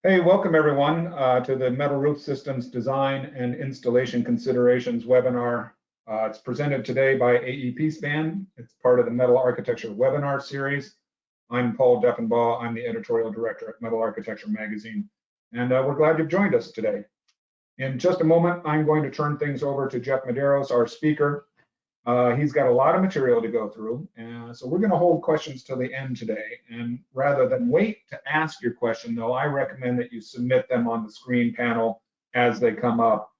Hey, welcome everyone to the Metal Roof Systems Design and Installation Considerations webinar. It's presented today by AEP Span. It's part of the Metal Architecture webinar series. I'm Paul Deffenbaugh. I'm the editorial director at Metal Architecture magazine, and we're glad you've joined us today. In just a moment, I'm going to turn things over to Jeff Medeiros, our speaker. He's got a lot of material to go through, and so we're going to hold questions till the end today. And rather than wait to ask your question, though, I recommend that you submit them on the screen panel as they come up.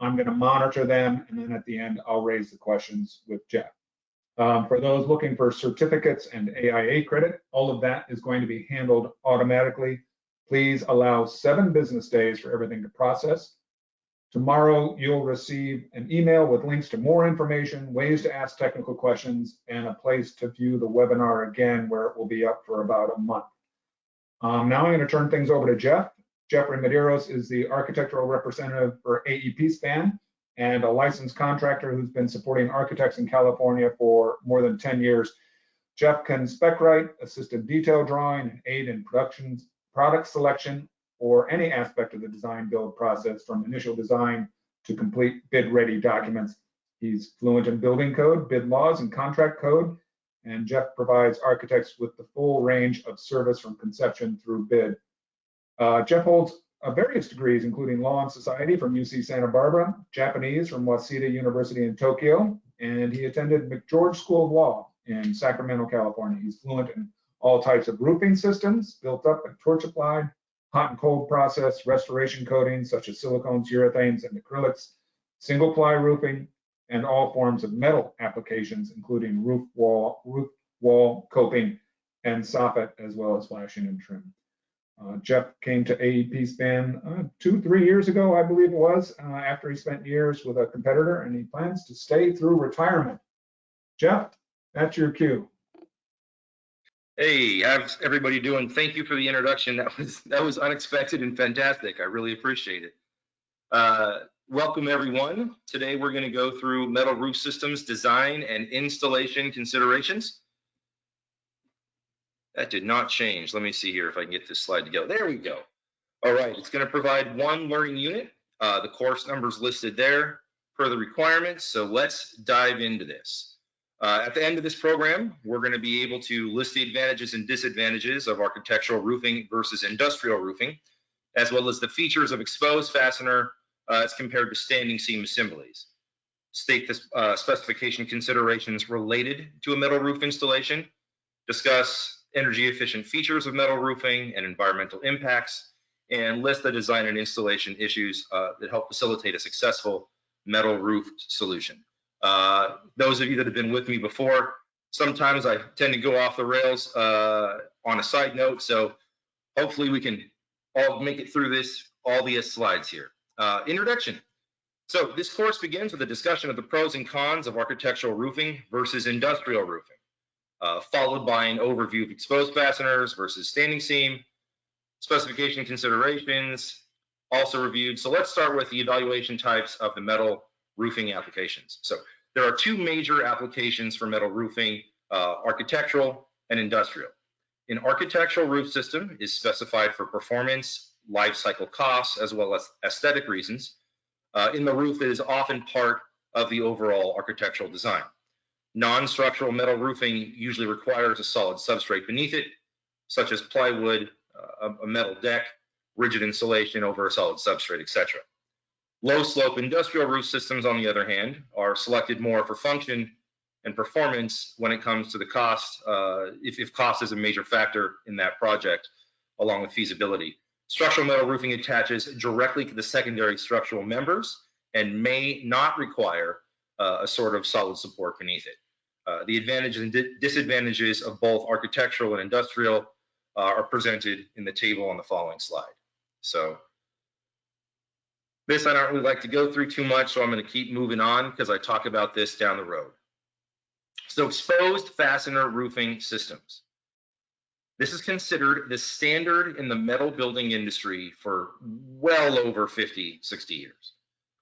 I'm going to monitor them, and then at the end, I'll raise the questions with Jeff. For those looking for certificates and AIA credit, all of that is going to be handled automatically. Please allow 7 business days for everything to process. Tomorrow, you'll receive an email with links to more information, ways to ask technical questions, and a place to view the webinar again, where it will be up for about a month. Now I'm going to turn things over to Jeff. Jeffrey Medeiros is the architectural representative for AEP Span and a licensed contractor who's been supporting architects in California for more than 10 years. Jeff can spec write, assist in detail drawing, and aid in product selection, or any aspect of the design build process from initial design to complete bid-ready documents. He's fluent in building code, bid laws, and contract code, and Jeff provides architects with the full range of service from conception through bid. Jeff holds various degrees, including Law and Society from UC Santa Barbara, Japanese from Waseda University in Tokyo, and he attended McGeorge School of Law in Sacramento, California. He's fluent in all types of roofing systems, built up and torch applied, hot and cold process, restoration coatings such as silicones, urethanes, and acrylics, single ply roofing, and all forms of metal applications, including roof wall coping, and soffit, as well as flashing and trim. Jeff came to AEP Span 2-3 years ago, I believe it was, after he spent years with a competitor, and he plans to stay through retirement. Jeff, that's your cue. Hey, how's everybody doing? Thank you for the introduction. That was unexpected and fantastic. I really appreciate it. Welcome everyone. Today we're going to go through metal roof systems design and installation considerations. That did not change. Let me see here if I can get this slide to go. There we go. All right, it's going to provide one learning unit. The course numbers listed there per the requirements. So let's dive into this. At the end of this program, we're going to be able to list the advantages and disadvantages of architectural roofing versus industrial roofing, as well as the features of exposed fastener as compared to standing seam assemblies. State the specification considerations related to a metal roof installation, discuss energy efficient features of metal roofing and environmental impacts, and list the design and installation issues that help facilitate a successful metal roof solution. Those of you that have been with me before, sometimes I tend to go off the rails on a side note, so hopefully we can all make it through all the slides here. Introduction. So this course begins with a discussion of the pros and cons of architectural roofing versus industrial roofing, followed by an overview of exposed fasteners versus standing seam, specification considerations, also reviewed. So let's start with the evaluation types of the metal roofing applications. So there are 2 major applications for metal roofing, architectural and industrial. An architectural roof system is specified for performance, life cycle costs, as well as aesthetic reasons. In the roof, it is often part of the overall architectural design. Non-structural metal roofing usually requires a solid substrate beneath it, such as plywood, a metal deck, rigid insulation over a solid substrate, etc. Low slope industrial roof systems, on the other hand, are selected more for function and performance when it comes to the cost, if cost is a major factor in that project, along with feasibility. Structural metal roofing attaches directly to the secondary structural members and may not require a sort of solid support beneath it. The advantages and disadvantages of both architectural and industrial are presented in the table on the following slide. So this I don't really like to go through too much, so I'm going to keep moving on because I talk about this down the road. So exposed fastener roofing systems. This is considered the standard in the metal building industry for well over 50, 60 years.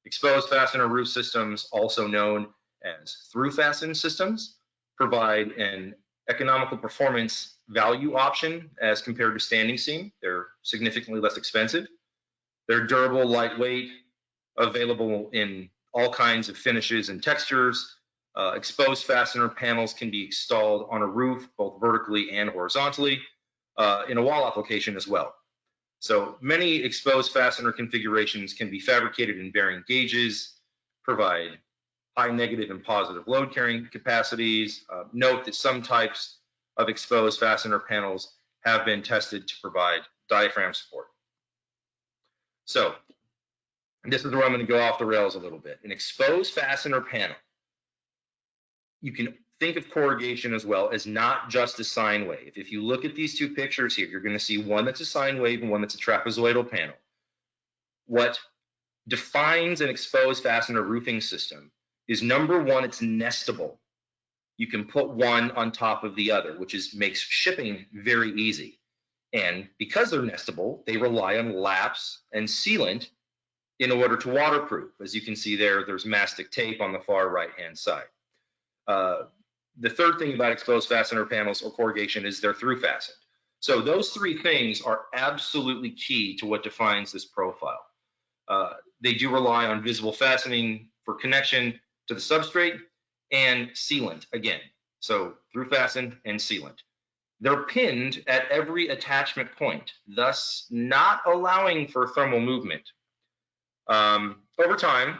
Exposed fastener roof systems, also known as through fasten systems, provide an economical performance value option as compared to standing seam. They're significantly less expensive. They're durable, lightweight, available in all kinds of finishes and textures. Exposed fastener panels can be installed on a roof, both vertically and horizontally, in a wall application as well. So many exposed fastener configurations can be fabricated in varying gauges, provide high negative and positive load carrying capacities. Note that some types of exposed fastener panels have been tested to provide diaphragm support. So this is where I'm going to go off the rails a little bit. An exposed fastener panel, you can think of corrugation as well as not just a sine wave. If you look at these two pictures here, you're going to see one that's a sine wave and one that's a trapezoidal panel. What defines an exposed fastener roofing system is, number one, it's nestable. You can put one on top of the other, which makes shipping very easy. And because they're nestable, they rely on laps and sealant in order to waterproof. As you can see there, there's mastic tape on the far right-hand side. The third thing about exposed fastener panels or corrugation is they're through fastened. So those three things are absolutely key to what defines this profile. They do rely on visible fastening for connection to the substrate and sealant again. So through fastened and sealant. They're pinned at every attachment point, thus not allowing for thermal movement. Over time,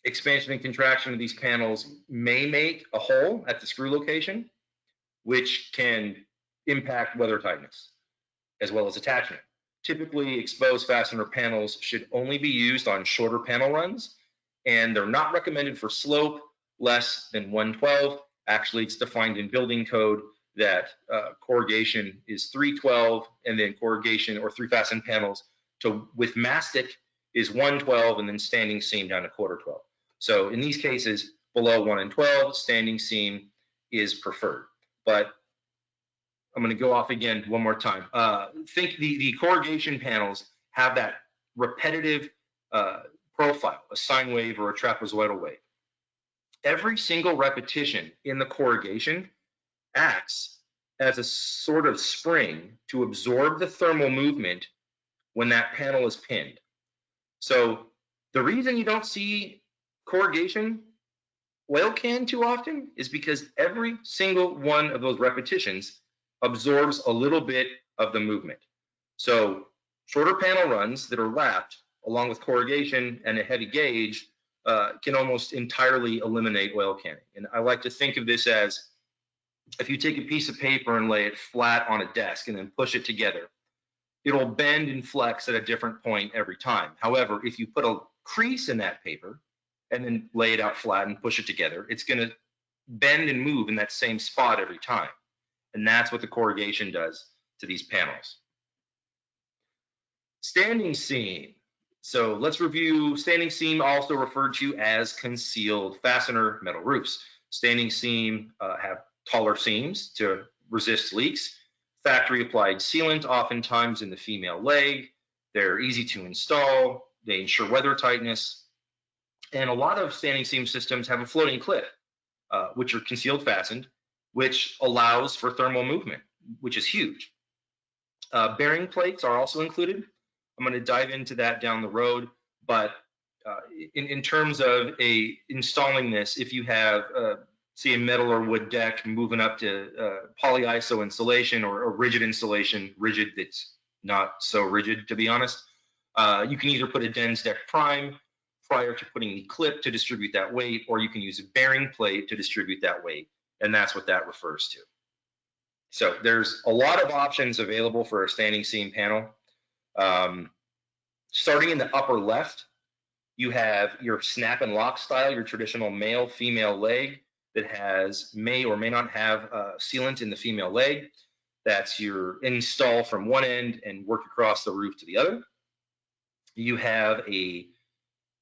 expansion and contraction of these panels may make a hole at the screw location, which can impact weather tightness as well as attachment. Typically, exposed fastener panels should only be used on shorter panel runs, and they're not recommended for slope less than 112. Actually, it's defined in building code that corrugation is 312, and then corrugation or through fastened panels with mastic is 112, and then standing seam down to 1/412. So in these cases, below 1 and 12, standing seam is preferred. But I'm going to go off again one more time. Think the corrugation panels have that repetitive profile, a sine wave or a trapezoidal wave. Every single repetition in the corrugation acts as a sort of spring to absorb the thermal movement when that panel is pinned. So the reason you don't see corrugation oil can too often is because every single one of those repetitions absorbs a little bit of the movement. So shorter panel runs that are lapped along with corrugation and a heavy gauge can almost entirely eliminate oil canning. And I like to think of this as if you take a piece of paper and lay it flat on a desk and then push it together, it'll bend and flex at a different point every time. However, if you put a crease in that paper and then lay it out flat and push it together, it's going to bend and move in that same spot every time. And that's what the corrugation does to these panels. Standing seam. So let's review standing seam, also referred to as concealed fastener metal roofs. Standing seam have taller seams to resist leaks. Factory applied sealant, oftentimes in the female leg. They're easy to install. They ensure weather tightness. And a lot of standing seam systems have a floating clip, which are concealed fastened, which allows for thermal movement, which is huge. Bearing plates are also included. I'm going to dive into that down the road, but in terms of installing this, if you have see a metal or wood deck moving up to polyiso insulation or rigid insulation, rigid that's not so rigid to be honest, you can either put a Den's deck prime prior to putting the clip to distribute that weight, or you can use a bearing plate to distribute that weight, and that's what that refers to. So there's a lot of options available for a standing seam panel. Starting in the upper left, you have your snap and lock style, your traditional male-female leg that may or may not have sealant in the female leg. That's your install from one end and work across the roof to the other. You have a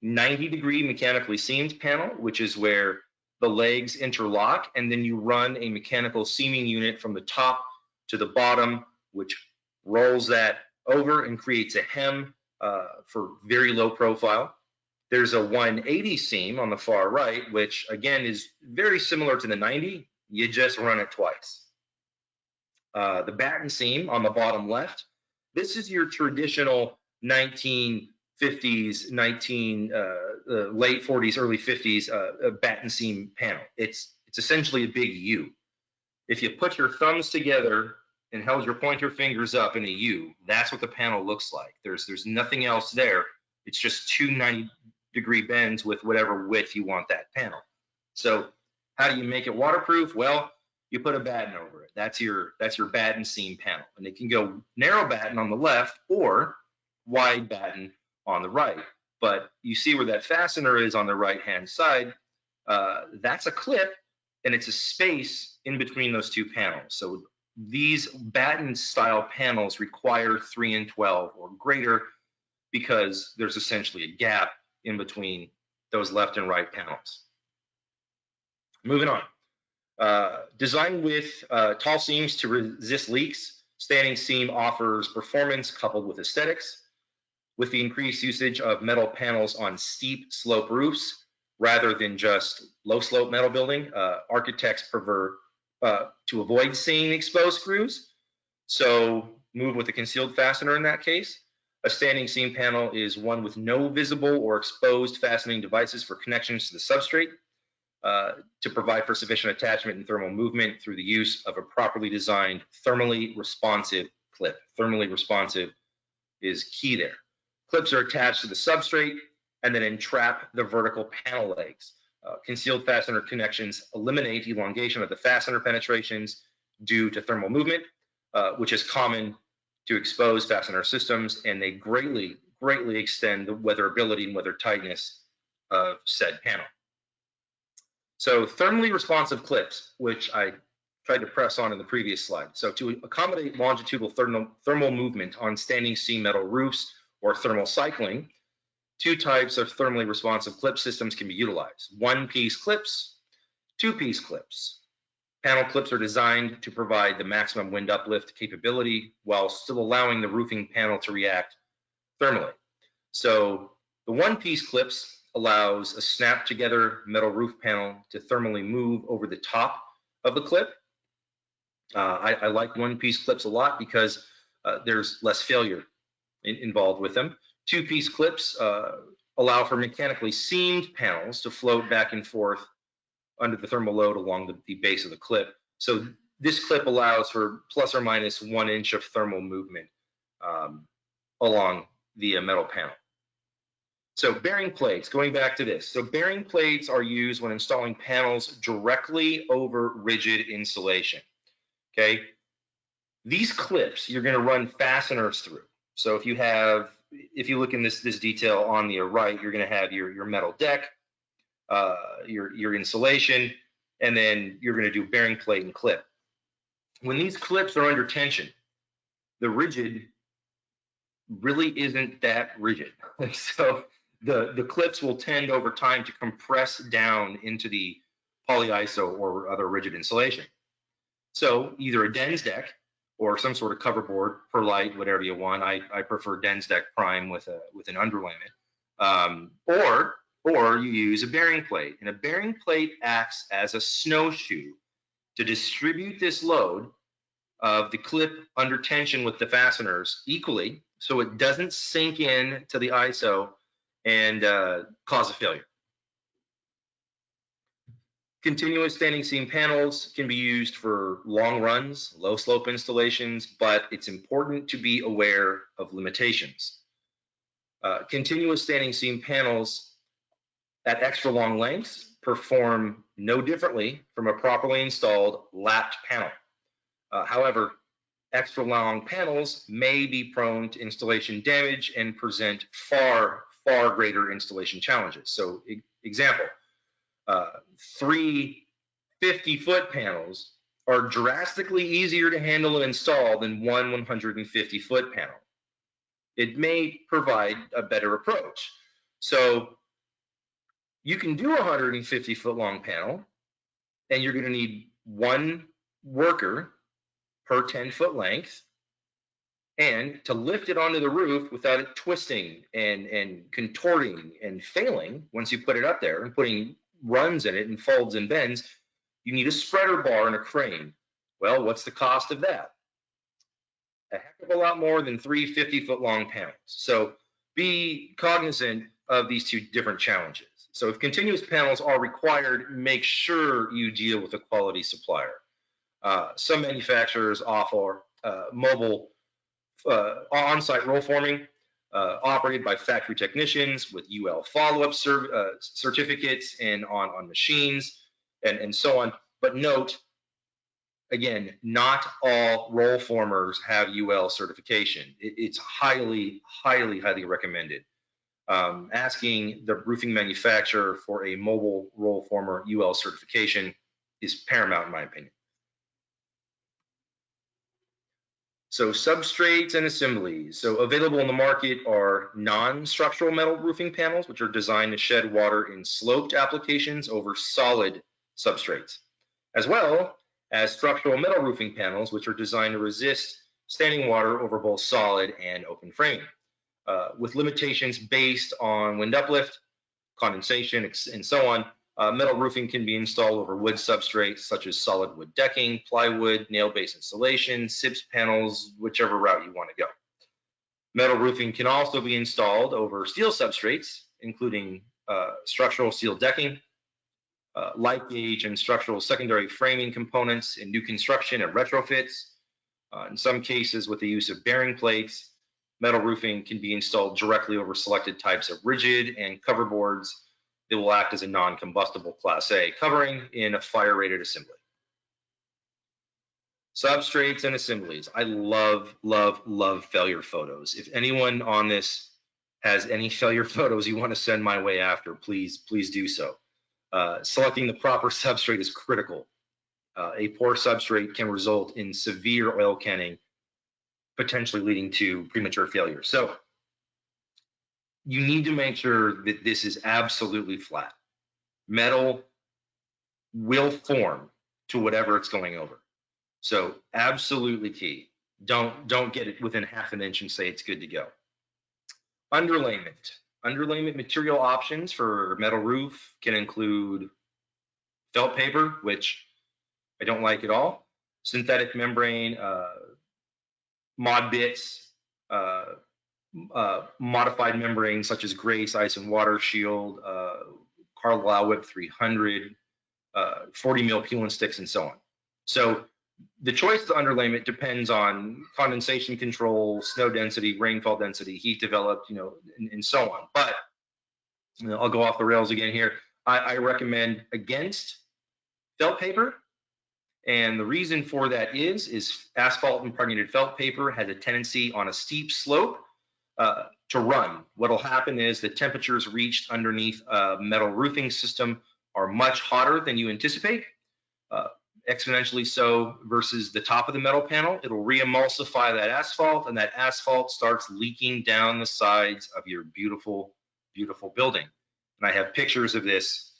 90-degree mechanically seamed panel, which is where the legs interlock, and then you run a mechanical seaming unit from the top to the bottom, which rolls that over and creates a hem for very low profile. There's a 180 seam on the far right, which again is very similar to the 90, You just run it twice. The batten seam on the bottom left, this is your traditional 1950s, late 40s, early 50s batten seam panel. It's essentially a big U. If you put your thumbs together and held your pointer fingers up in a U, that's what the panel looks like. There's nothing else there. It's just two 90-degree bends with whatever width you want that panel. So how do you make it waterproof? Well, you put a batten over it. That's your batten seam panel. And it can go narrow batten on the left or wide batten on the right. But you see where that fastener is on the right-hand side. That's a clip, and it's a space in between those two panels. So these batten style panels require 3 and 12 or greater because there's essentially a gap in between those left and right panels. Moving on. Designed with tall seams to resist leaks, standing seam offers performance coupled with aesthetics. With the increased usage of metal panels on steep slope roofs rather than just low slope metal building, architects prefer to avoid seeing exposed screws. So move with a concealed fastener in that case. A standing seam panel is one with no visible or exposed fastening devices for connections to the substrate. To provide for sufficient attachment and thermal movement through the use of a properly designed thermally responsive clip. Thermally responsive is key there. Clips are attached to the substrate and then entrap the vertical panel legs. Concealed fastener connections eliminate elongation of the fastener penetrations due to thermal movement, which is common to exposed fastener systems, and they greatly extend the weatherability and weather tightness of said panel. So thermally responsive clips, which I tried to press on in the previous slide. So to accommodate longitudinal thermal movement on standing seam metal roofs or thermal cycling, two types of thermally responsive clip systems can be utilized. One-piece clips, two-piece clips. Panel clips are designed to provide the maximum wind uplift capability while still allowing the roofing panel to react thermally. So the one-piece clips allows a snap together metal roof panel to thermally move over the top of the clip. I like one-piece clips a lot because there's less failure involved with them. Two-piece clips allow for mechanically seamed panels to float back and forth under the thermal load along the base of the clip. So this clip allows for plus or minus 1 inch of thermal movement along the metal panel. So bearing plates, going back to this. So bearing plates are used when installing panels directly over rigid insulation, okay? These clips, you're gonna run fasteners through. So if you look in this detail on the right, you're gonna have your metal deck, your insulation, and then you're gonna do bearing plate and clip. When these clips are under tension, the rigid really isn't that rigid. So the clips will tend over time to compress down into the polyiso or other rigid insulation. So either a Densdeck or some sort of cover board, perlite, whatever you want. I prefer Densdeck Prime with an underlayment. Or you use a bearing plate, and a bearing plate acts as a snowshoe to distribute this load of the clip under tension with the fasteners equally, so it doesn't sink in to the ISO and cause a failure. Continuous standing seam panels can be used for long runs, low slope installations, but it's important to be aware of limitations. Continuous standing seam panels at extra long lengths perform no differently from a properly installed lapped panel. However, extra long panels may be prone to installation damage and present far greater installation challenges. So example, 3 50-foot panels are drastically easier to handle and install than one 150-foot panel. It may provide a better approach. So you can do a 150-foot long panel, and you're going to need one worker per 10-foot length, and to lift it onto the roof without it twisting and contorting and failing once you put it up there and putting runs in it and folds and bends, You need a spreader bar and a crane. Well, what's the cost of that? A heck of a lot more than 3 50-foot long panels. So be cognizant of these two different challenges. So if continuous panels are required, make sure you deal with a quality supplier. Some manufacturers offer mobile on-site roll forming operated by factory technicians with UL follow-up certificates and on machines and so on. But note, again, not all roll formers have UL certification. It's highly, highly, highly recommended. Asking the roofing manufacturer for a mobile roll former UL certification is paramount in my opinion. So substrates and assemblies. So available in the market are non-structural metal roofing panels, which are designed to shed water in sloped applications over solid substrates, as well as structural metal roofing panels, which are designed to resist standing water over both solid and open framing, with limitations based on wind uplift, condensation, and so on. Metal roofing can be installed over wood substrates such as solid wood decking, plywood, nail-based insulation, SIPS panels, whichever route you want to go. Metal roofing can also be installed over steel substrates, including structural steel decking, light gauge and structural secondary framing components in new construction and retrofits. In some cases, with the use of bearing plates, metal roofing can be installed directly over selected types of rigid and cover boards. It will act as a non-combustible Class A covering in a fire-rated assembly. Substrates and assemblies. I love, love, love failure photos. If anyone on this has any failure photos you want to send my way after, please do so. Selecting the proper substrate is critical. A poor substrate can result in severe oil canning, potentially leading to premature failure. So you need to make sure that this is absolutely flat. Metal will form to whatever it's going over. So absolutely key. Don't get it within half an inch and say it's good to go. Underlayment. Underlayment material options for metal roof can include felt paper, which I don't like at all, synthetic membrane, mod bits, modified membranes such as Grace, Ice and Water Shield, Carlisle Whip 300, 40 mil peel and sticks, and so on. So the choice of the underlayment depends on condensation control, snow density, rainfall density, heat developed, and so on. But I'll go off the rails again here. I recommend against felt paper. And the reason for that is asphalt impregnated felt paper has a tendency on a steep slope to run. What'll happen is the temperatures reached underneath a metal roofing system are much hotter than you anticipate, exponentially so versus the top of the metal panel. It'll re-emulsify that asphalt, and that asphalt starts leaking down the sides of your beautiful, beautiful building. And I have pictures of this,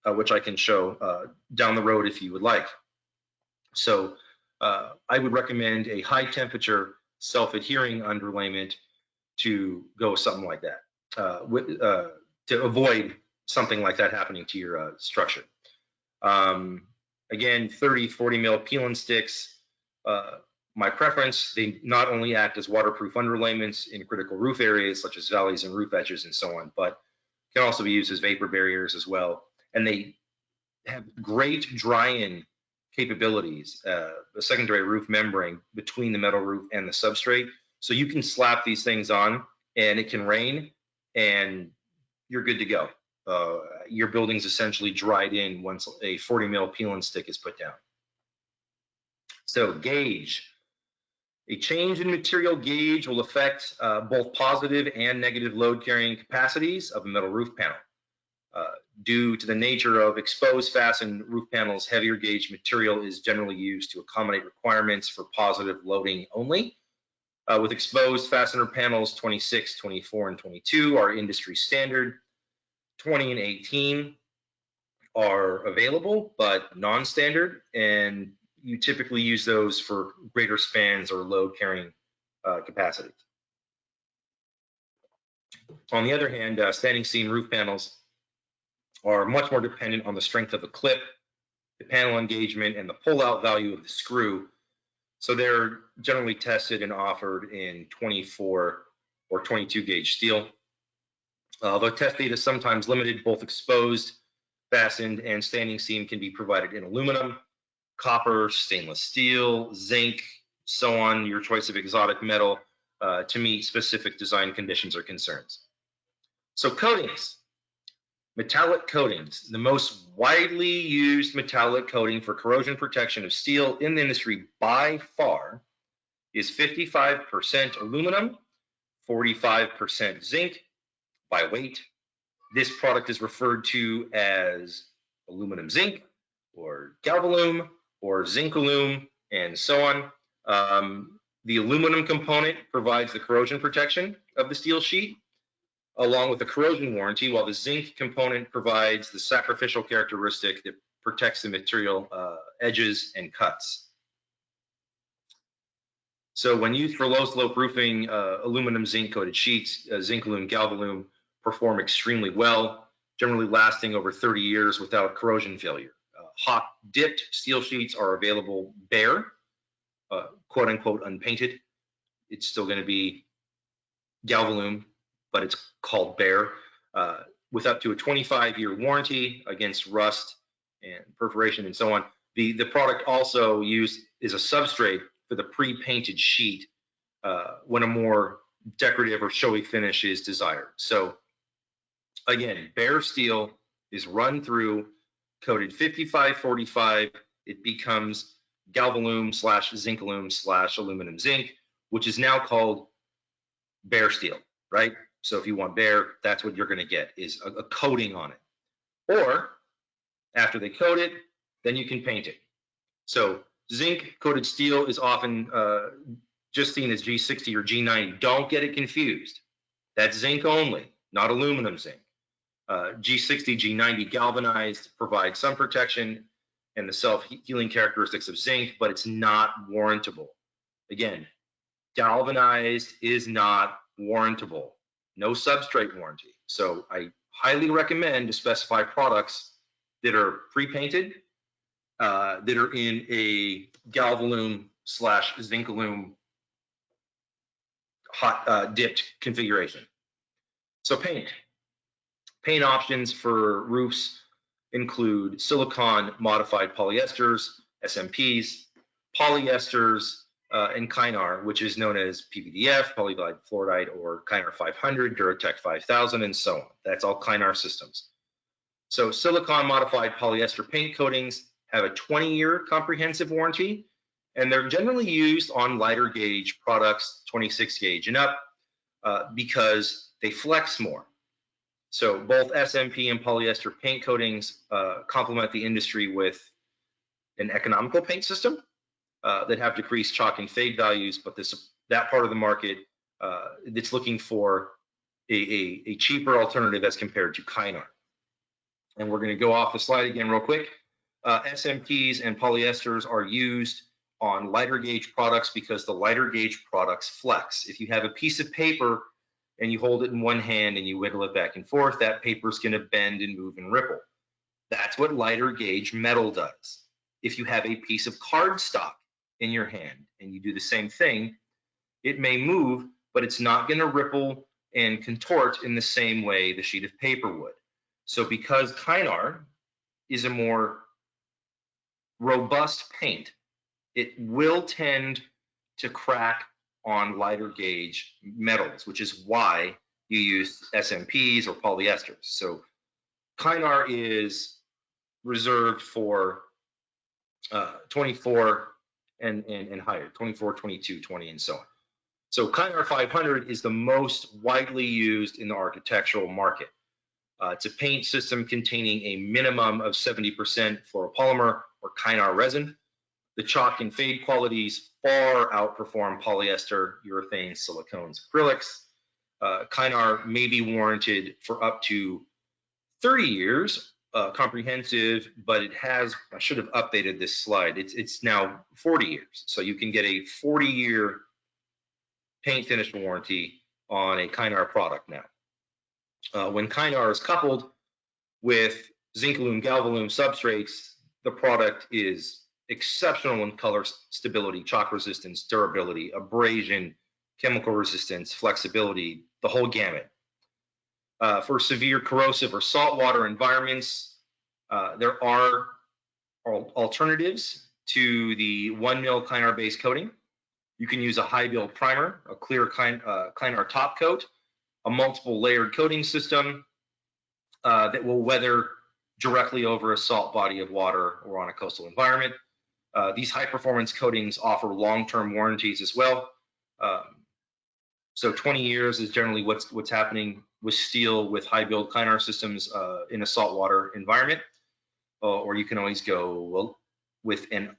which I can show down the road if you would like. So I would recommend a high temperature self-adhering underlayment to go something like that, to avoid something like that happening to your structure. Again, 30, 40 mil peel and sticks, my preference. They not only act as waterproof underlayments in critical roof areas such as valleys and roof edges and so on, but can also be used as vapor barriers as well. And they have great dry-in capabilities, a secondary roof membrane between the metal roof and the substrate. So you can slap these things on and it can rain and you're good to go. Your building's essentially dried in once a 40 mil peel and stick is put down. So gauge. A change in material gauge will affect both positive and negative load carrying capacities of a metal roof panel. Due to the nature of exposed fastened roof panels, heavier gauge material is generally used to accommodate requirements for positive loading only. With exposed fastener panels, 26, 24, and 22 are industry standard. 20 and 18 are available, but non-standard, and you typically use those for greater spans or load carrying capacities. On the other hand, standing seam roof panels are much more dependent on the strength of the clip the panel engagement, and the pull-out value of the screw. So they're generally tested and offered in 24 or 22 gauge steel. Although test data is sometimes limited, both exposed, fastened, and standing seam can be provided in aluminum, copper, stainless steel, zinc, so on, your choice of exotic metal to meet specific design conditions or concerns. So coatings, metallic coatings. The most widely used metallic coating for corrosion protection of steel in the industry by far is 55% aluminum, 45% zinc by weight. This product is referred to as aluminum zinc or galvalume or zincalume and so on. The aluminum component provides the corrosion protection of the steel sheet along with the corrosion warranty, while the zinc component provides the sacrificial characteristic that protects the material edges and cuts. So when used for low slope roofing, aluminum zinc coated sheets, zincalume, galvalume perform extremely well, generally lasting over 30 years without corrosion failure. Hot dipped steel sheets are available bare, quote unquote unpainted. It's still going to be galvalume, but it's called bare, with up to a 25-year warranty against rust and perforation and so on. The product also used is a substrate for the pre-painted sheet when a more decorative or showy finish is desired. So again, bare steel is run through, coated 55-45, it becomes galvalume / zincalume / aluminum zinc, which is now called bare steel, right? So if you want bare, that's what you're going to get, is a coating on it. Or after they coat it, then you can paint it. So zinc coated steel is often just seen as G60 or G90. Don't get it confused. That's zinc only, not aluminum zinc. G60, G90 galvanized provides some protection and the self-healing characteristics of zinc, but it's not warrantable. Again, galvanized is not warrantable. No substrate warranty. So I highly recommend to specify products that are pre-painted, that are in a galvalume / zincalume hot dipped configuration. So paint. Paint options for roofs include silicon modified polyesters, SMPs, polyesters, and Kynar, which is known as PVDF, polyglide fluoride, or Kynar 500, Duratec 5000, and so on. That's all Kynar systems. So silicon modified polyester paint coatings have a 20-year comprehensive warranty, and they're generally used on lighter gauge products, 26 gauge and up, because they flex more. So both SMP and polyester paint coatings complement the industry with an economical paint system that have decreased chalk and fade values, but that part of the market that's looking for a cheaper alternative as compared to Kynar. And we're going to go off the slide again real quick. SMPs and polyesters are used on lighter gauge products because the lighter gauge products flex. If you have a piece of paper and you hold it in one hand and you wiggle it back and forth, that paper is going to bend and move and ripple. That's what lighter gauge metal does. If you have a piece of cardstock in your hand and you do the same thing, it may move, but it's not going to ripple and contort in the same way the sheet of paper would. So because Kynar is a more robust paint, it will tend to crack on lighter gauge metals, which is why you use SMPs or polyesters. So Kynar is reserved for 24 and higher, 24, 22, 20, and so on. So Kynar 500 is the most widely used in the architectural market. It's a paint system containing a minimum of 70% fluoropolymer or Kynar resin. The chalk and fade qualities far outperform polyester, urethanes, silicones, acrylics. Kynar may be warranted for up to 30 years, comprehensive, but it has, I should have updated this slide, it's now 40 years. So you can get a 40-year paint finish warranty on a Kynar product now. When Kynar is coupled with zincalume, galvalume substrates, the product is exceptional in color stability, shock resistance, durability, abrasion, chemical resistance, flexibility, the whole gamut. For severe corrosive or saltwater environments, there are alternatives to the 1 mil Kynar-based coating. You can use a high build primer, a clear Kynar top coat, a multiple layered coating system that will weather directly over a salt body of water or on a coastal environment. These high performance coatings offer long-term warranties as well. So 20 years is generally what's happening with steel with high build Kynar systems in a saltwater environment. Or you can always go with an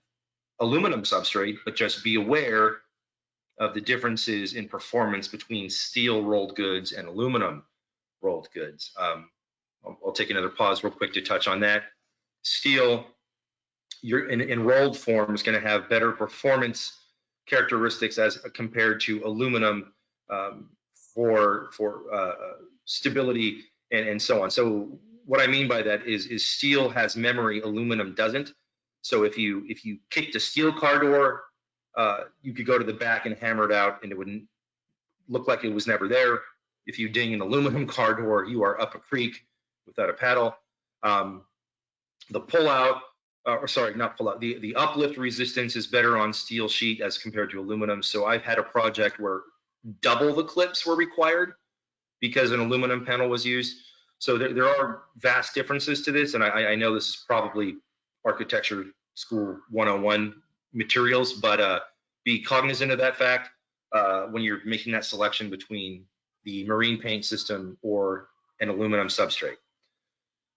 aluminum substrate, but just be aware of the differences in performance between steel rolled goods and aluminum rolled goods. I'll take another pause real quick to touch on that. Steel, in rolled form, is going to have better performance characteristics as compared to aluminum for stability and so on. So what I mean by that is steel has memory, aluminum doesn't. So if you kicked a steel car door, you could go to the back and hammer it out, and it wouldn't look like it was never there. If you ding an aluminum car door, you are up a creek without a paddle. The pullout, or sorry, not pullout, the uplift resistance is better on steel sheet as compared to aluminum. So I've had a project where double the clips were required because an aluminum panel was used. So there are vast differences to this, and I know this is probably architecture school 101 materials, but be cognizant of that fact when you're making that selection between the marine paint system or an aluminum substrate.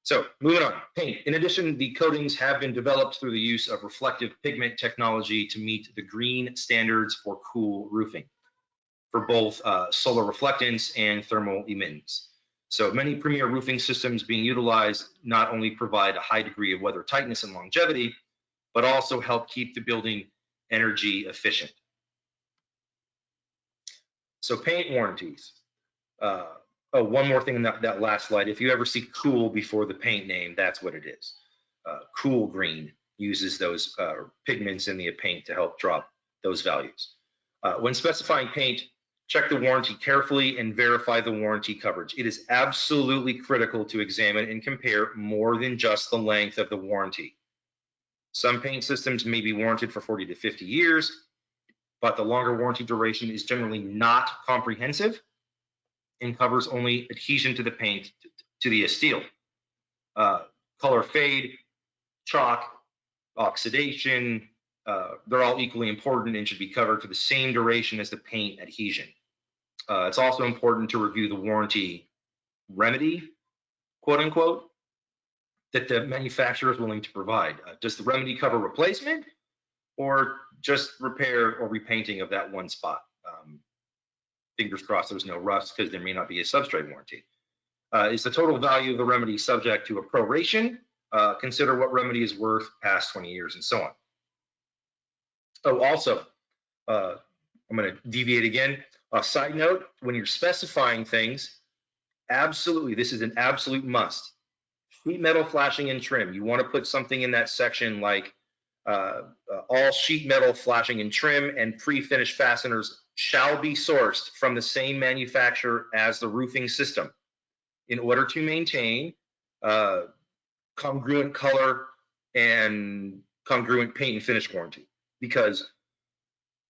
So moving on, paint. In addition, the coatings have been developed through the use of reflective pigment technology to meet the green standards for cool roofing for both solar reflectance and thermal emittance. So many premier roofing systems being utilized not only provide a high degree of weather tightness and longevity, but also help keep the building energy efficient. So paint warranties. Oh, one more thing in that last slide. If you ever see cool before the paint name, that's what it is. Cool green uses those pigments in the paint to help drop those values. When specifying paint, check the warranty carefully and verify the warranty coverage. It is absolutely critical to examine and compare more than just the length of the warranty. Some paint systems may be warranted for 40 to 50 years, but the longer warranty duration is generally not comprehensive and covers only adhesion to the paint to the steel. Color fade, chalk, oxidation, they're all equally important and should be covered for the same duration as the paint adhesion. It's also important to review the warranty remedy, quote unquote, that the manufacturer is willing to provide. Does the remedy cover replacement or just repair or repainting of that one spot? Fingers crossed there's no rust because there may not be a substrate warranty. Is the total value of the remedy subject to a proration? Consider what remedy is worth past 20 years and so on. Oh, also, I'm going to deviate again. A side note, when you're specifying things, absolutely, this is an absolute must. Sheet metal flashing and trim. You want to put something in that section like all sheet metal flashing and trim and pre-finished fasteners shall be sourced from the same manufacturer as the roofing system in order to maintain congruent color and congruent paint and finish warranty. Because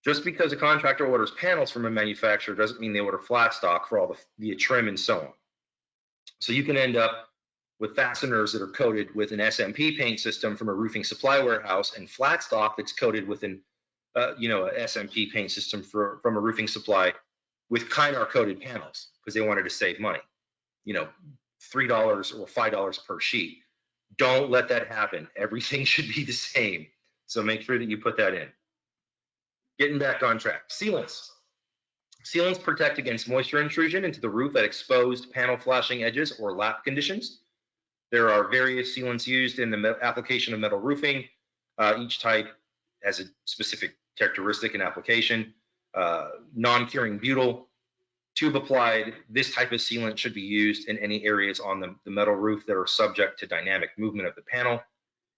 just because a contractor orders panels from a manufacturer doesn't mean they order flat stock for all the trim and so on. So you can end up with fasteners that are coated with an SMP paint system from a roofing supply warehouse and flat stock that's coated with an a SMP paint system from a roofing supply with Kynar coated panels because they wanted to save money. $3 or $5 per sheet. Don't let that happen. Everything should be the same. So make sure that you put that in. Getting back on track. Sealants. Sealants protect against moisture intrusion into the roof at exposed panel flashing edges or lap conditions. There are various sealants used in the application of metal roofing. Each type has a specific characteristic and application. Non-curing butyl, tube applied. This type of sealant should be used in any areas on the metal roof that are subject to dynamic movement of the panel.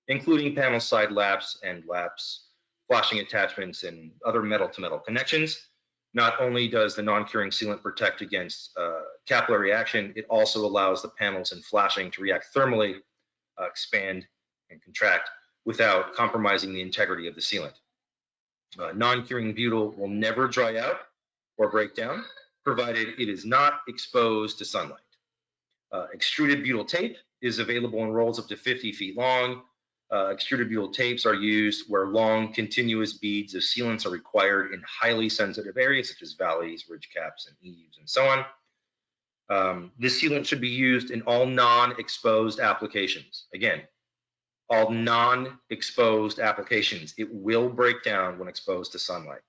including panel side laps and laps, flashing attachments, and other metal-to-metal connections. Not only does the non-curing sealant protect against capillary action, it also allows the panels and flashing to react thermally, expand, and contract without compromising the integrity of the sealant. Non-curing butyl will never dry out or break down, provided it is not exposed to sunlight. Extruded butyl tape is available in rolls up to 50 feet long. Extruded butyl tapes are used where long, continuous beads of sealants are required in highly sensitive areas such as valleys, ridge caps, and eaves, and so on. This sealant should be used in all non-exposed applications. Again, all non-exposed applications. It will break down when exposed to sunlight.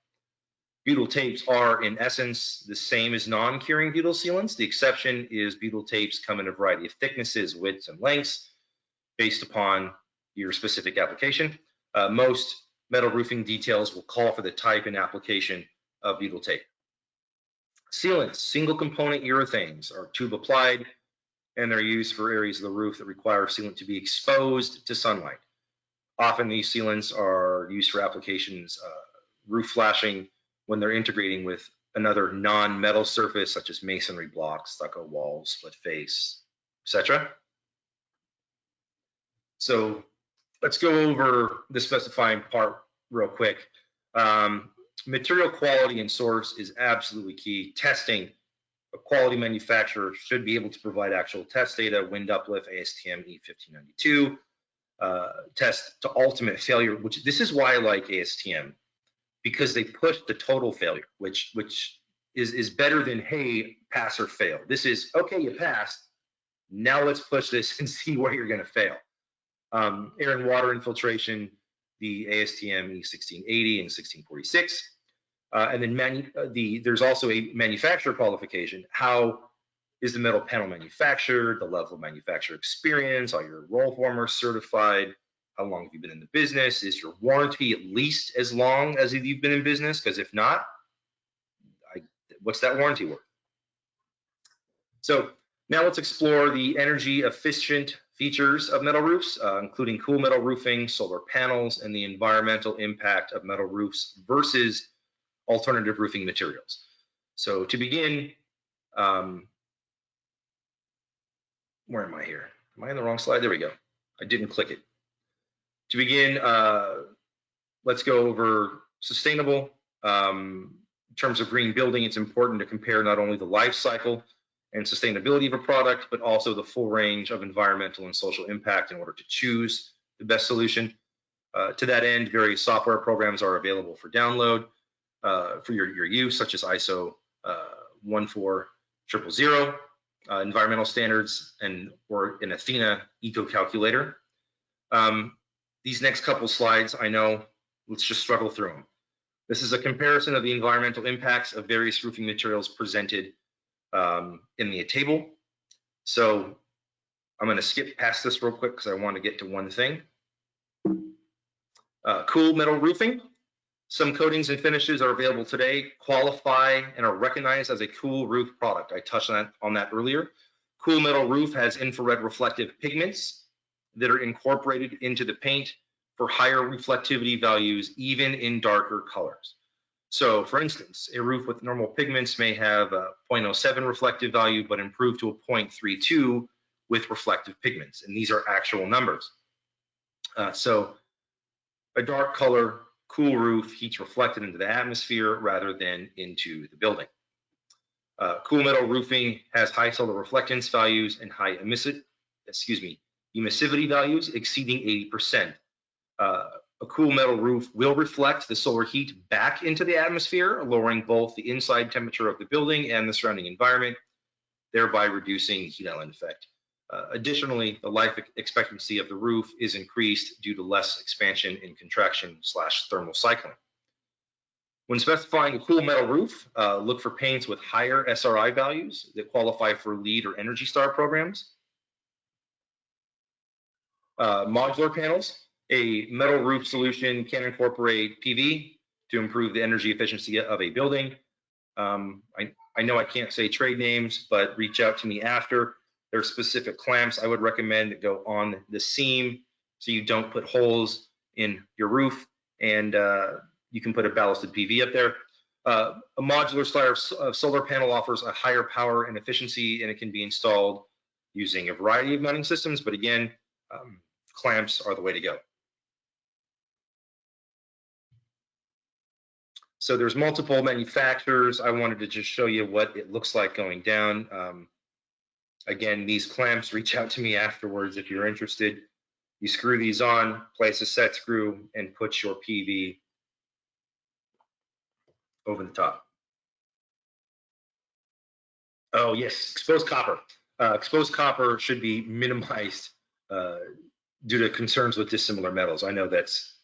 Butyl tapes are, in essence, the same as non-curing butyl sealants. The exception is butyl tapes come in a variety of thicknesses, widths, and lengths based upon your specific application. Most metal roofing details will call for the type and application of butyl tape. Sealants, single component urethanes, are tube applied, and they're used for areas of the roof that require sealant to be exposed to sunlight. Often these sealants are used for applications, roof flashing, when they're integrating with another non-metal surface such as masonry blocks, stucco walls, split face, etc. So let's go over the specifying part real quick. Material quality and source is absolutely key. Testing. A quality manufacturer should be able to provide actual test data, wind uplift, ASTM E1592, test to ultimate failure, which this is why I like ASTM, because they push the total failure, which is better than, hey, pass or fail. This is, okay, you passed, now let's push this and see where you're gonna fail. Air and water infiltration, the ASTM E1680 and 1646. And then there's also a manufacturer qualification. How is the metal panel manufactured? The level of manufacturer experience? Are your roll formers certified? How long have you been in the business? Is your warranty at least as long as you've been in business? Because if not, what's that warranty worth? So now let's explore the energy efficient features of metal roofs, including cool metal roofing, solar panels, and the environmental impact of metal roofs versus alternative roofing materials. So to begin, where am I here? Am I on the wrong slide? There we go. I didn't click it. To begin, let's go over sustainable. In terms of green building, it's important to compare not only the life cycle and sustainability of a product, but also the full range of environmental and social impact in order to choose the best solution. To that end, various software programs are available for download for your use, such as ISO 14000, environmental standards, or an Athena eco calculator. These next couple slides, I know, let's just struggle through them. This is a comparison of the environmental impacts of various roofing materials presented in the table. So I'm going to skip past this real quick because I want to get to one thing. Cool metal roofing. Some coatings and finishes are available today, qualify and are recognized as a cool roof product. I touched on that earlier. Cool metal roof has infrared reflective pigments that are incorporated into the paint for higher reflectivity values, even in darker colors. So for instance, a roof with normal pigments may have a 0.07 reflective value, but improve to a 0.32 with reflective pigments. And these are actual numbers. So a dark color, cool roof, heat's reflected into the atmosphere rather than into the building. Cool metal roofing has high solar reflectance values and high emissivity values exceeding 80%. A cool metal roof will reflect the solar heat back into the atmosphere, lowering both the inside temperature of the building and the surrounding environment, thereby reducing heat island effect. Additionally, the life expectancy of the roof is increased due to less expansion and contraction / thermal cycling. When specifying a cool metal roof, look for paints with higher SRI values that qualify for LEED or Energy Star programs. Modular panels. A metal roof solution can incorporate PV to improve the energy efficiency of a building. I know I can't say trade names, but reach out to me after. There are specific clamps I would recommend that go on the seam so you don't put holes in your roof, and you can put a ballasted PV up there. A modular style of solar panel offers a higher power and efficiency, and it can be installed using a variety of mounting systems, but again, clamps are the way to go. So there's multiple manufacturers. I wanted to just show you what it looks like going down. Again, these clamps, reach out to me afterwards if you're interested. You screw these on, place a set screw, and put your PV over the top. Oh yes, exposed copper. Exposed copper should be minimized due to concerns with dissimilar metals. I know that's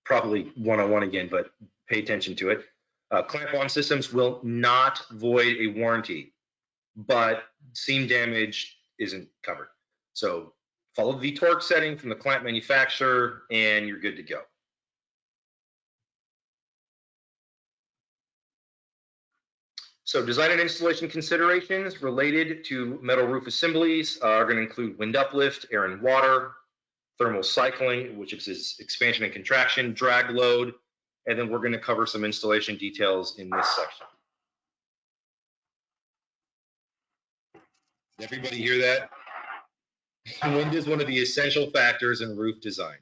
probably one-on-one again, but pay attention to it. Clamp-on systems will not void a warranty, but seam damage isn't covered. So follow the torque setting from the clamp manufacturer and you're good to go. So design and installation considerations related to metal roof assemblies are going to include wind uplift, air and water, thermal cycling, which is expansion and contraction, drag load, and then we're going to cover some installation details in this section. Did everybody hear that? Wind is one of the essential factors in roof design.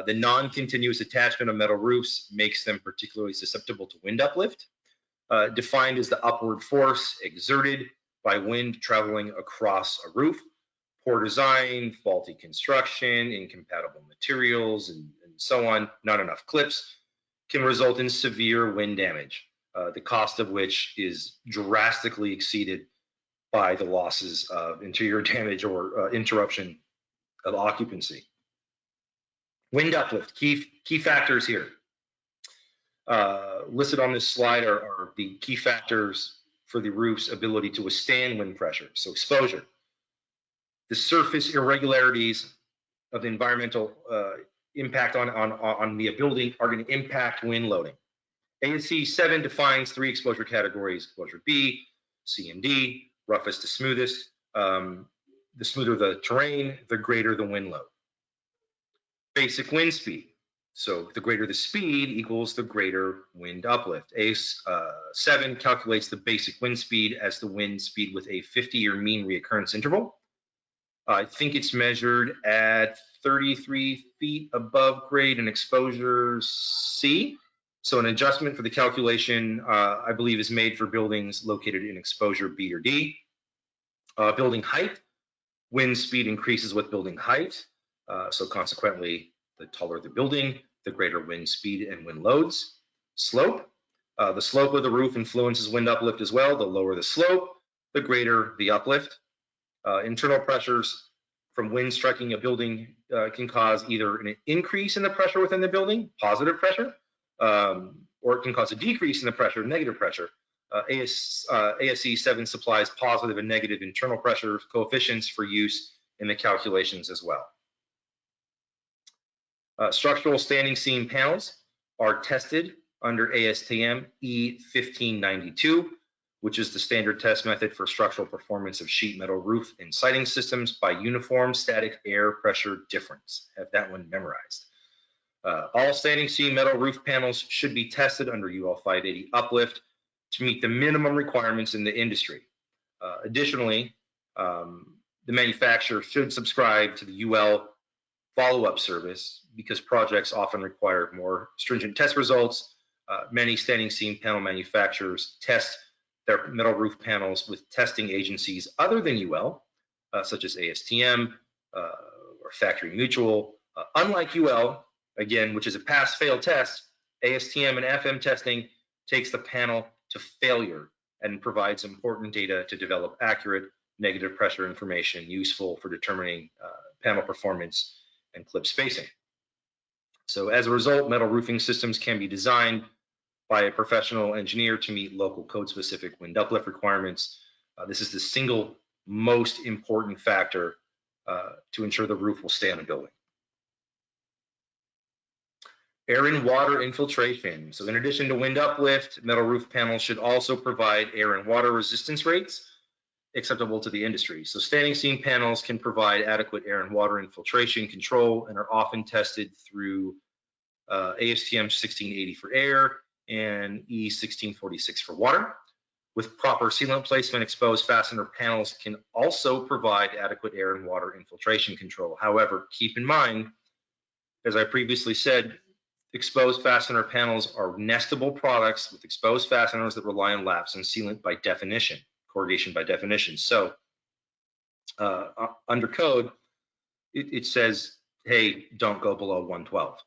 The non-continuous attachment of metal roofs makes them particularly susceptible to wind uplift, defined as the upward force exerted by wind traveling across a roof. Poor design, faulty construction, incompatible materials, and so on, not enough clips, can result in severe wind damage, the cost of which is drastically exceeded by the losses of interior damage or interruption of occupancy. Wind uplift, key factors here. Listed on this slide are the key factors for the roof's ability to withstand wind pressure. So exposure, the surface irregularities of the environmental impact on the building are going to impact wind loading. ASC 7 defines 3 exposure categories: exposure B, C, and D, roughest to smoothest. The smoother the terrain, the greater the wind load. Basic wind speed. So the greater the speed equals the greater wind uplift. AS 7 calculates the basic wind speed as the wind speed with a 50-year mean reoccurrence interval. I think it's measured at 33 feet above grade and exposure C. So an adjustment for the calculation, I believe, is made for buildings located in exposure B or D. Building height, wind speed increases with building height. So consequently, the taller the building, the greater wind speed and wind loads. Slope, the slope of the roof influences wind uplift as well. The lower the slope, the greater the uplift. Internal pressures from wind striking a building can cause either an increase in the pressure within the building, positive pressure, or it can cause a decrease in the pressure, negative pressure. ASC 7 supplies positive and negative internal pressure coefficients for use in the calculations as well. Structural standing seam panels are tested under ASTM E1592, which is the standard test method for structural performance of sheet metal roof and siding systems by uniform static air pressure difference. Have that one memorized. All standing seam metal roof panels should be tested under UL 580 uplift to meet the minimum requirements in the industry. Additionally, the manufacturer should subscribe to the UL follow-up service because projects often require more stringent test results. Many standing seam panel manufacturers test their metal roof panels with testing agencies other than UL, such as ASTM or Factory Mutual. Unlike UL, again, which is a pass-fail test, ASTM and FM testing takes the panel to failure and provides important data to develop accurate negative pressure information useful for determining panel performance and clip spacing. So as a result, metal roofing systems can be designed by a professional engineer to meet local code-specific wind uplift requirements. This is the single most important factor to ensure the roof will stay on a building. Air and water infiltration. So in addition to wind uplift, metal roof panels should also provide air and water resistance rates. acceptable to the industry. So standing seam panels can provide adequate air and water infiltration control and are often tested through ASTM 1680 for air and E1646 for water. With proper sealant placement, exposed fastener panels can also provide adequate air and water infiltration control. However, keep in mind, as I previously said, exposed fastener panels are nestable products with exposed fasteners that rely on laps and sealant by definition, corrugation by definition. So under code, it says, hey, don't go below 112.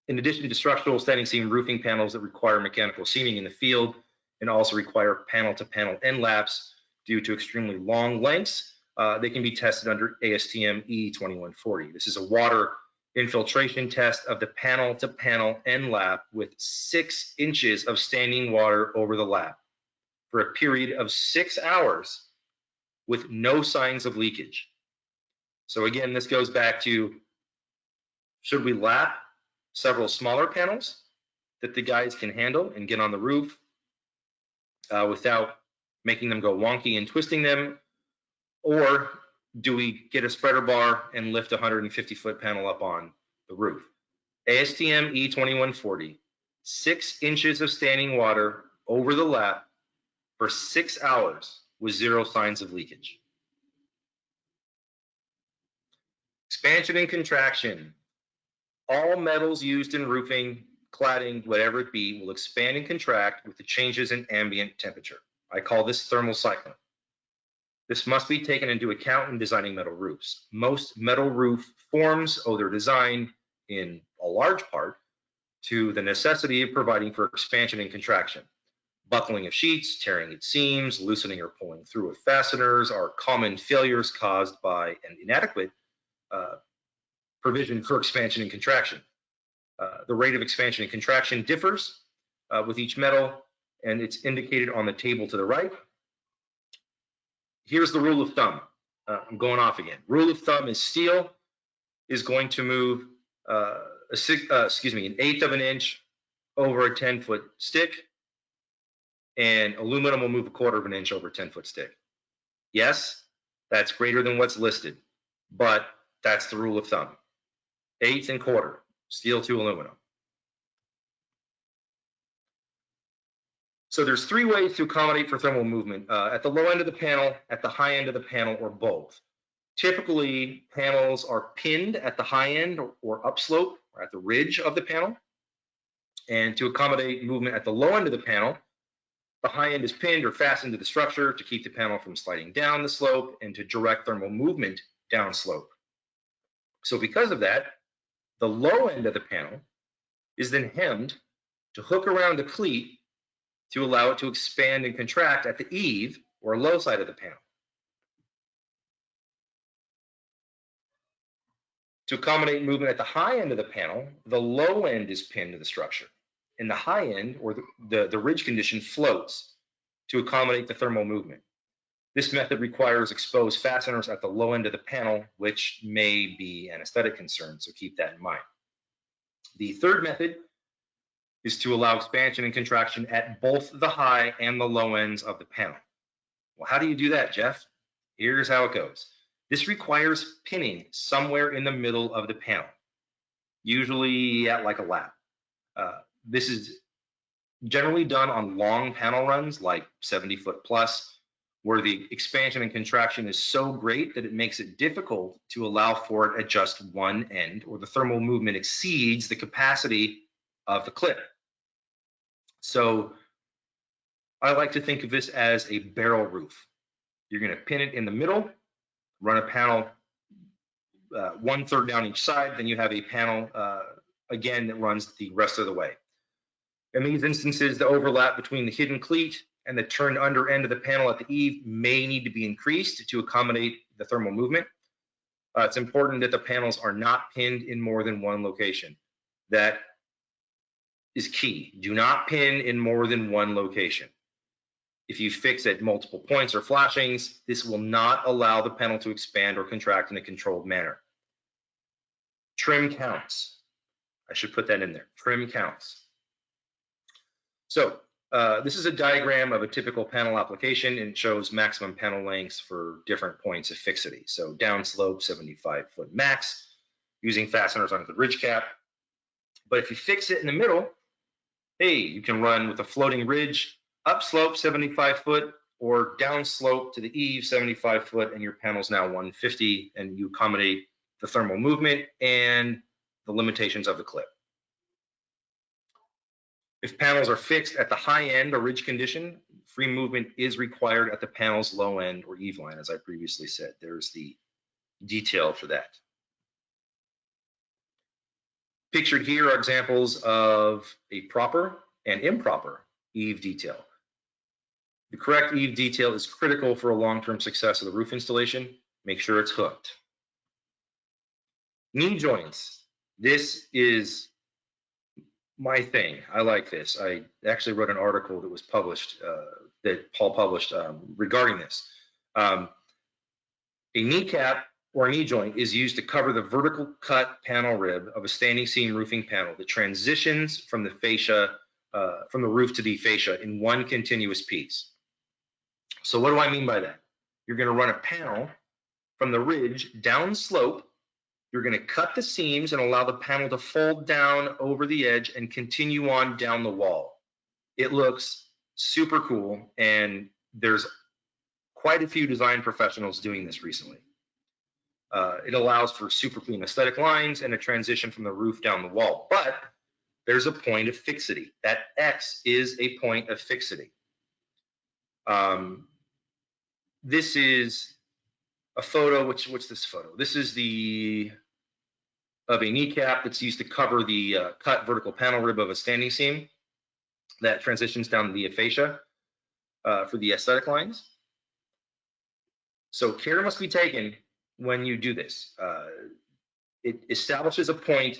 In addition to structural standing seam roofing panels that require mechanical seaming in the field and also require panel-to-panel end laps due to extremely long lengths, they can be tested under ASTM E2140. This is a water infiltration test of the panel-to-panel end lap with 6 inches of standing water over the lap for a period of 6 hours with no signs of leakage. So again, this goes back to, should we lap several smaller panels that the guys can handle and get on the roof without making them go wonky and twisting them? Or do we get a spreader bar and lift a 150-foot panel up on the roof? ASTM E2140, 6 inches of standing water over the lap for 6 hours with 0 signs of leakage. Expansion and contraction. All metals used in roofing, cladding, whatever it be, will expand and contract with the changes in ambient temperature. I call this thermal cycling. This must be taken into account in designing metal roofs. Most metal roof forms owe their design, in a large part, to the necessity of providing for expansion and contraction. Buckling of sheets, tearing at seams, loosening or pulling through with fasteners are common failures caused by an inadequate provision for expansion and contraction. The rate of expansion and contraction differs with each metal, and it's indicated on the table to the right. Here's the rule of thumb. I'm going off again. Rule of thumb is steel is going to move an 1/8 of an inch over a 10-foot stick, and aluminum will move a 1/4 of an inch over a 10-foot stick. Yes, that's greater than what's listed, but that's the rule of thumb. 1/8 and 1/4, steel to aluminum. So there's 3 ways to accommodate for thermal movement, at the low end of the panel, at the high end of the panel, or both. Typically, panels are pinned at the high end or upslope, or at the ridge of the panel. And to accommodate movement at the low end of the panel, the high end is pinned or fastened to the structure to keep the panel from sliding down the slope and to direct thermal movement down slope. So because of that, the low end of the panel is then hemmed to hook around a cleat to allow it to expand and contract at the eave or low side of the panel. To accommodate movement at the high end of the panel, the low end is pinned to the structure, and the high end, or the ridge condition, floats to accommodate the thermal movement. This method requires exposed fasteners at the low end of the panel, which may be an aesthetic concern, so keep that in mind. The third method is to allow expansion and contraction at both the high and the low ends of the panel. Well, how do you do that, Jeff? Here's how it goes. This requires pinning somewhere in the middle of the panel, usually at like a lap. This is generally done on long panel runs, like 70-foot plus, where the expansion and contraction is so great that it makes it difficult to allow for it at just one end, or the thermal movement exceeds the capacity of the clip. So I like to think of this as a barrel roof. You're going to pin it in the middle, run a panel 1/3 down each side, then you have a panel again that runs the rest of the way. In these instances, the overlap between the hidden cleat and the turned under end of the panel at the eave may need to be increased to accommodate the thermal movement. It's important that the panels are not pinned in more than one location. That is key. Do not pin in more than one location. If you fix at multiple points or flashings, this will not allow the panel to expand or contract in a controlled manner. Trim counts. I should put that in there. Trim counts. So this is a diagram of a typical panel application, and it shows maximum panel lengths for different points of fixity. So downslope, 75-foot max, using fasteners under the ridge cap. But if you fix it in the middle, hey, you can run with a floating ridge, upslope 75 foot, or downslope to the eave 75 foot, and your panel's now 150, and you accommodate the thermal movement and the limitations of the clip. If panels are fixed at the high end or ridge condition, free movement is required at the panel's low end or eave line, as I previously said. There's the detail for that. Pictured here are examples of a proper and improper eave detail. The correct eave detail is critical for a long-term success of the roof installation. Make sure it's hooked. Knee joints. This is my thing. I like this. I actually wrote an article that was published, that Paul published regarding this. A kneecap or a knee joint is used to cover the vertical cut panel rib of a standing seam roofing panel that transitions from the fascia, from the roof to the fascia in one continuous piece. So what do I mean by that? You're going to run a panel from the ridge down slope. You're going to cut the seams and allow the panel to fold down over the edge and continue on down the wall. It looks super cool, and there's quite a few design professionals doing this recently. It allows for super clean aesthetic lines and a transition from the roof down the wall. But there's a point of fixity. That X is a point of fixity. This is a photo. What's this photo? This is of a kneecap that's used to cover the cut vertical panel rib of a standing seam that transitions down the fascia for the aesthetic lines. So care must be taken when you do this. It establishes a point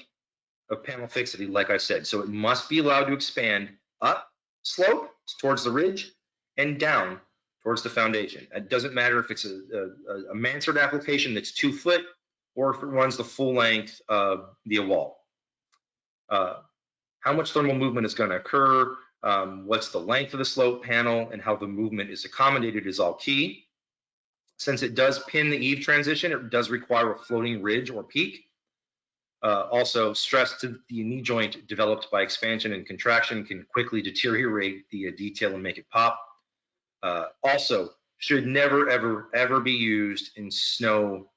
of panel fixity, like I said. So it must be allowed to expand up slope towards the ridge and down towards the foundation. It doesn't matter if it's a mansard application that's 2 foot or if it runs the full length of the wall. How much thermal movement is going to occur, what's the length of the slope panel, and how the movement is accommodated is all key. Since it does pin the eave transition, it does require a floating ridge or peak. Also, stress to the knee joint developed by expansion and contraction can quickly deteriorate the detail and make it pop. Also, should never, ever be used in snow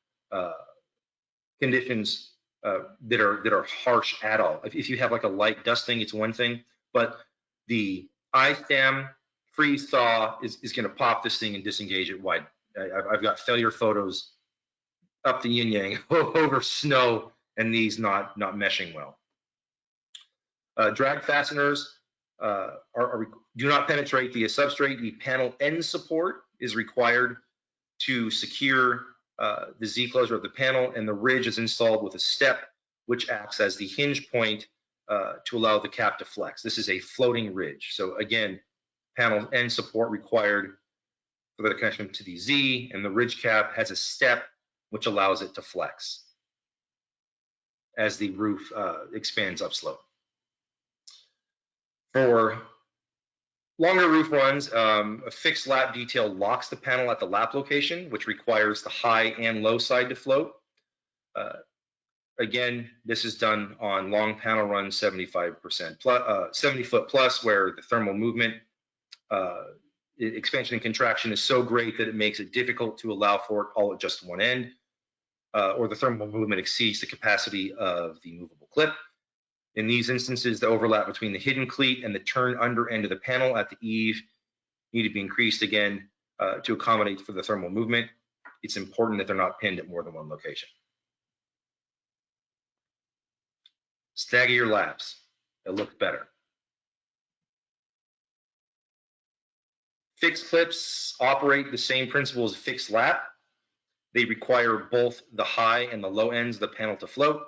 conditions that are harsh at all. If you have like a light dusting, it's one thing, but the I-stem freeze thaw is going to pop this thing and disengage it wide. I've got failure photos up the yin yang over snow and these not meshing well. Drag fasteners do not penetrate the substrate. The panel end support is required to secure the Z closure of the panel, and the ridge is installed with a step which acts as the hinge point to allow the cap to flex. This is a floating ridge. So again, panel end support required for the connection to the Z, and the ridge cap has a step which allows it to flex as the roof expands upslope. For longer roof runs, a fixed lap detail locks the panel at the lap location, which requires the high and low side to float. Again, this is done on long panel runs 75% plus, 70 foot plus, where the thermal movement, expansion and contraction is so great that it makes it difficult to allow for it all at just one end, or the thermal movement exceeds the capacity of the movable clip. In these instances, the overlap between the hidden cleat and the turn under end of the panel at the eave need to be increased again to accommodate for the thermal movement. It's important that they're not pinned at more than one location. Stagger your laps. It looks better. Fixed clips operate the same principle as a fixed lap. They require both the high and the low ends of the panel to float.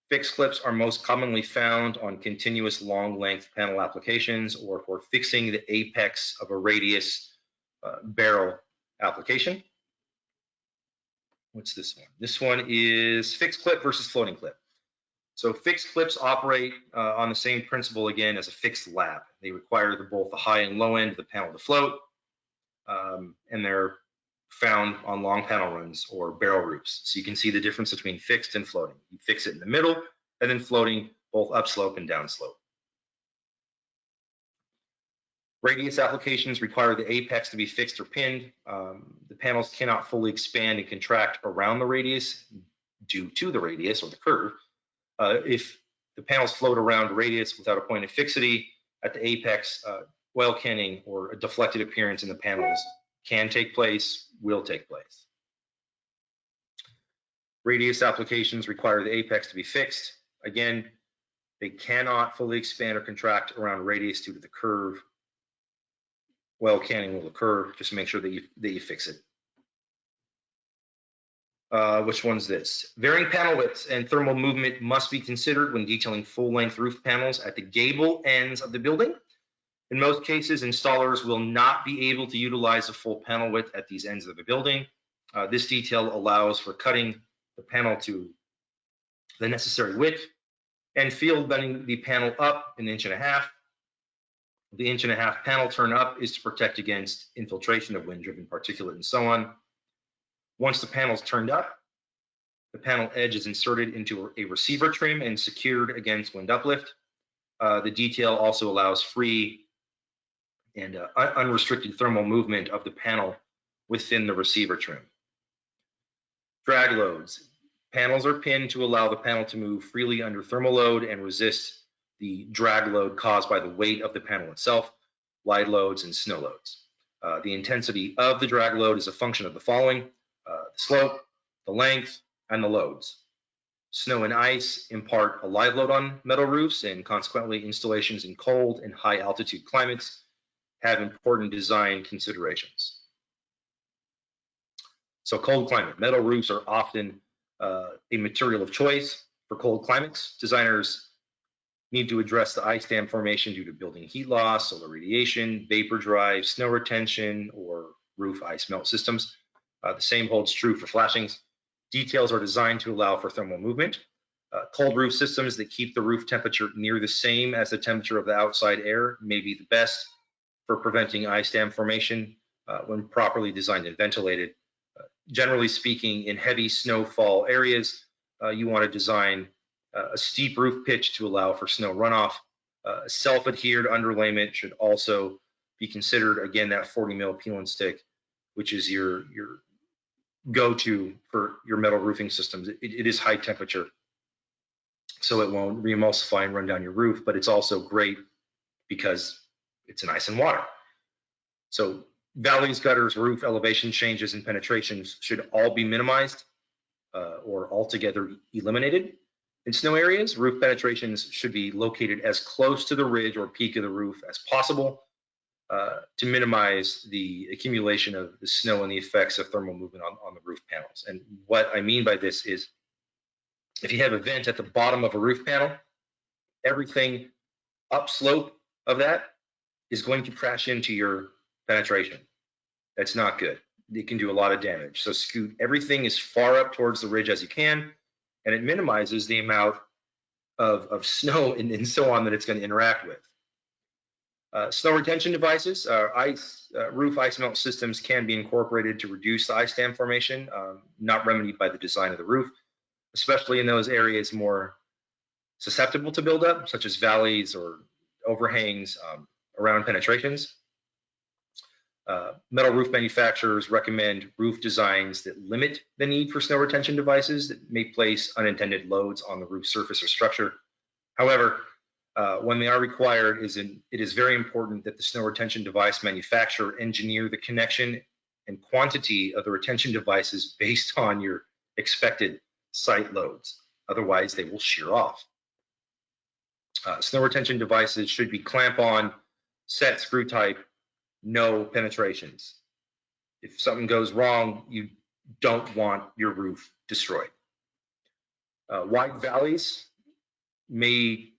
Fixed clips are most commonly found on continuous long length panel applications or for fixing the apex of a radius barrel application. What's this one? This one is fixed clip versus floating clip. So fixed clips operate on the same principle again as a fixed lap. They require both the high and low end of the panel to float, and they're found on long panel runs or barrel roofs. So you can see the difference between fixed and floating. You fix it in the middle and then floating both upslope and downslope. Radius applications require the apex to be fixed or pinned. The panels cannot fully expand and contract around the radius due to the radius or the curve. If the panels float around radius without a point of fixity at the apex, oil canning or a deflected appearance in the panels can take place, will take place. Radius applications require the apex to be fixed. Again, they cannot fully expand or contract around radius due to the curve. Oil canning will occur. Just make sure that you fix it. Which one's this? Varying panel widths and thermal movement must be considered when detailing full-length roof panels at the gable ends of the building. In most cases, installers will not be able to utilize a full panel width at these ends of the building. This detail allows for cutting the panel to the necessary width and field bending the panel up 1.5 inches. The 1.5 inch panel turn up is to protect against infiltration of wind-driven particulate and so on. Once the panel is turned up, the panel edge is inserted into a receiver trim and secured against wind uplift. The detail also allows free and unrestricted thermal movement of the panel within the receiver trim. Drag loads. Panels are pinned to allow the panel to move freely under thermal load and resist the drag load caused by the weight of the panel itself, light loads, and snow loads. The intensity of the drag load is a function of the following: the slope, the length, and the loads. Snow and ice impart a live load on metal roofs, and consequently installations in cold and high altitude climates have important design considerations. So cold climate, metal roofs are often a material of choice for cold climates. Designers need to address the ice dam formation due to building heat loss, solar radiation, vapor drive, snow retention, or roof ice melt systems. The same holds true for flashings. Details are designed to allow for thermal movement. Cold roof systems that keep the roof temperature near the same as the temperature of the outside air may be the best for preventing ice dam formation when properly designed and ventilated. Generally speaking, in heavy snowfall areas, you want to design a steep roof pitch to allow for snow runoff. Self-adhered underlayment should also be considered. Again, that 40 mil peel and stick, which is your go-to for your metal roofing systems. It is high temperature, so it won't re-emulsify and run down your roof, but it's also great because it's an ice and water. So valleys, gutters, roof elevation changes, and penetrations should all be minimized or altogether eliminated. In snow areas, roof penetrations should be located as close to the ridge or peak of the roof as possible to minimize the accumulation of the snow and the effects of thermal movement on the roof panels. And what I mean by this is, if you have a vent at the bottom of a roof panel, everything upslope of that is going to crash into your penetration. That's not good. It can do a lot of damage. So scoot everything as far up towards the ridge as you can, and it minimizes the amount of snow and so on that it's going to interact with. Snow retention devices, roof ice melt systems can be incorporated to reduce the ice dam formation, not remedied by the design of the roof, especially in those areas more susceptible to buildup, such as valleys or overhangs around penetrations. Metal roof manufacturers recommend roof designs that limit the need for snow retention devices that may place unintended loads on the roof surface or structure. However, when they are required, it is very important that the snow retention device manufacturer engineer the connection and quantity of the retention devices based on your expected site loads. Otherwise, they will shear off. Snow retention devices should be clamp-on, set screw type, no penetrations. If something goes wrong, you don't want your roof destroyed. Wide valleys may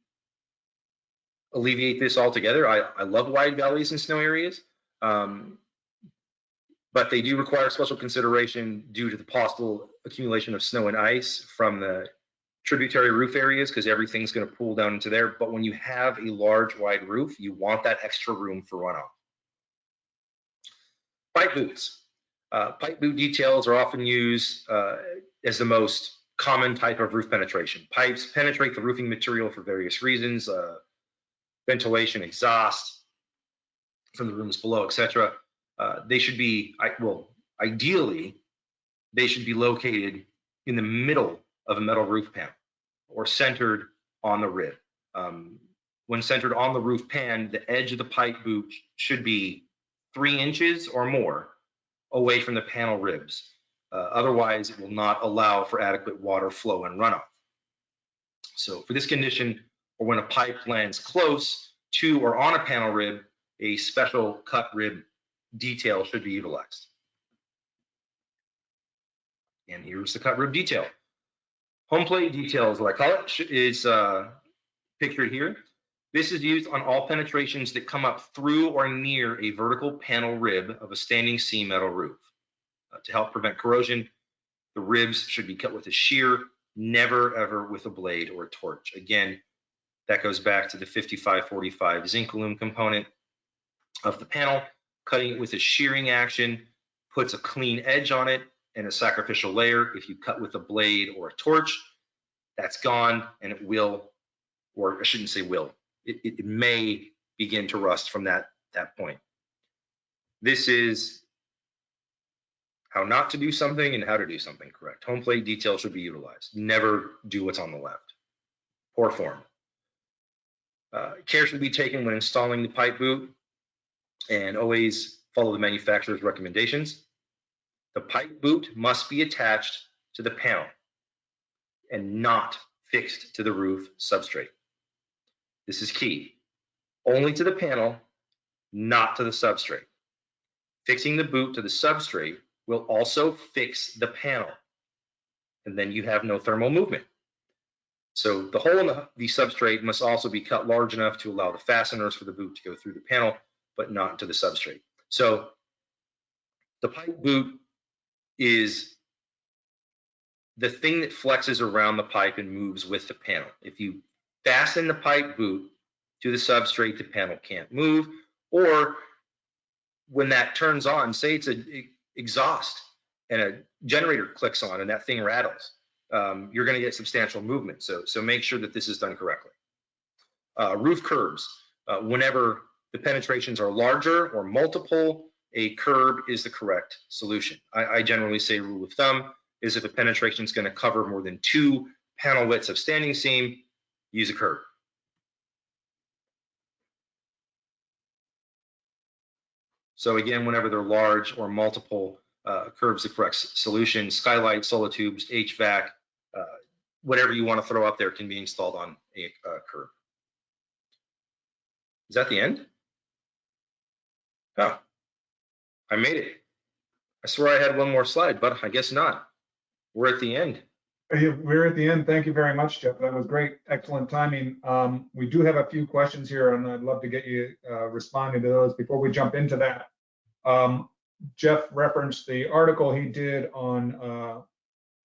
alleviate this altogether. I love wide valleys in snow areas, but they do require special consideration due to the possible accumulation of snow and ice from the tributary roof areas because everything's going to pool down into there. But when you have a large, wide roof, you want that extra room for runoff. Pipe boots. Pipe boot details are often used as the most common type of roof penetration. Pipes penetrate the roofing material for various reasons, ventilation, exhaust from the rooms below, etc. They should be, ideally, they should be located in the middle of a metal roof panel or centered on the rib. When centered on the roof pan, the edge of the pipe boot should be 3 inches or more away from the panel ribs. Otherwise, it will not allow for adequate water flow and runoff. So for this condition, or when a pipe lands close to or on a panel rib, a special cut rib detail should be utilized. And here's the cut rib detail. Home plate detail is what I call it, is pictured here. This is used on all penetrations that come up through or near a vertical panel rib of a standing seam metal roof. To help prevent corrosion, the ribs should be cut with a shear, never ever with a blade or a torch. Again, that goes back to the 5545 zinc aluminum component of the panel. Cutting it with a shearing action puts a clean edge on it and a sacrificial layer. If you cut with a blade or a torch, that's gone, and it will, or I shouldn't say will, it may begin to rust from that point. This is how not to do something and how to do something correct. Home plate detail should be utilized. Never do what's on the left. Poor form. Care should be taken when installing the pipe boot, and always follow the manufacturer's recommendations. The pipe boot must be attached to the panel and not fixed to the roof substrate. This is key. Only to the panel, not to the substrate. Fixing the boot to the substrate will also fix the panel, and then you have no thermal movement. So the hole in the substrate must also be cut large enough to allow the fasteners for the boot to go through the panel, but not into the substrate. So the pipe boot is the thing that flexes around the pipe and moves with the panel. If you fasten the pipe boot to the substrate, the panel can't move. Or when that turns on, say it's an exhaust and a generator clicks on and that thing rattles, you're going to get substantial movement. So make sure that this is done correctly. Roof curbs. Whenever the penetrations are larger or multiple, a curb is the correct solution. I generally say rule of thumb is if a penetration is going to cover more than 2 panel widths of standing seam, use a curb. So again, whenever they're large or multiple, curbs the correct solution. Skylight, solitubes, HVAC, whatever you want to throw up there can be installed on a curb. Is that the end? Oh, I made it. I swear I had one more slide, but I guess not. We're at the end. We're at the end. Thank you very much, Jeff. That was great. Excellent timing. We do have a few questions here, and I'd love to get you responding to those. Before we jump into that, Jeff referenced the article he did on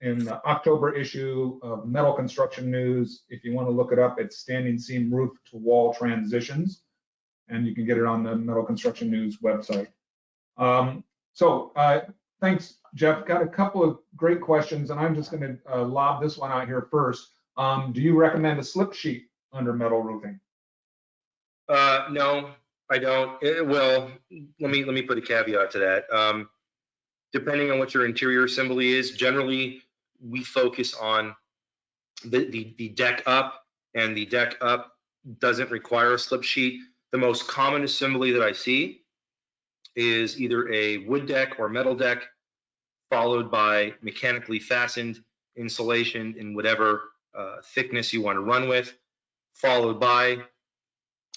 in the October issue of Metal Construction News. If you want to look it up, it's Standing Seam Roof to Wall Transitions, and you can get it on the Metal Construction News website. Thanks, Jeff. Got a couple of great questions, and I'm just going to lob this one out here first. Do you recommend a slip sheet under metal roofing? No, I don't. Well, let me put a caveat to that. Depending on what your interior assembly is, generally we focus on the deck up, and the deck up doesn't require a slip sheet. The most common assembly that I see is either a wood deck or metal deck, followed by mechanically fastened insulation in whatever thickness you want to run with, followed by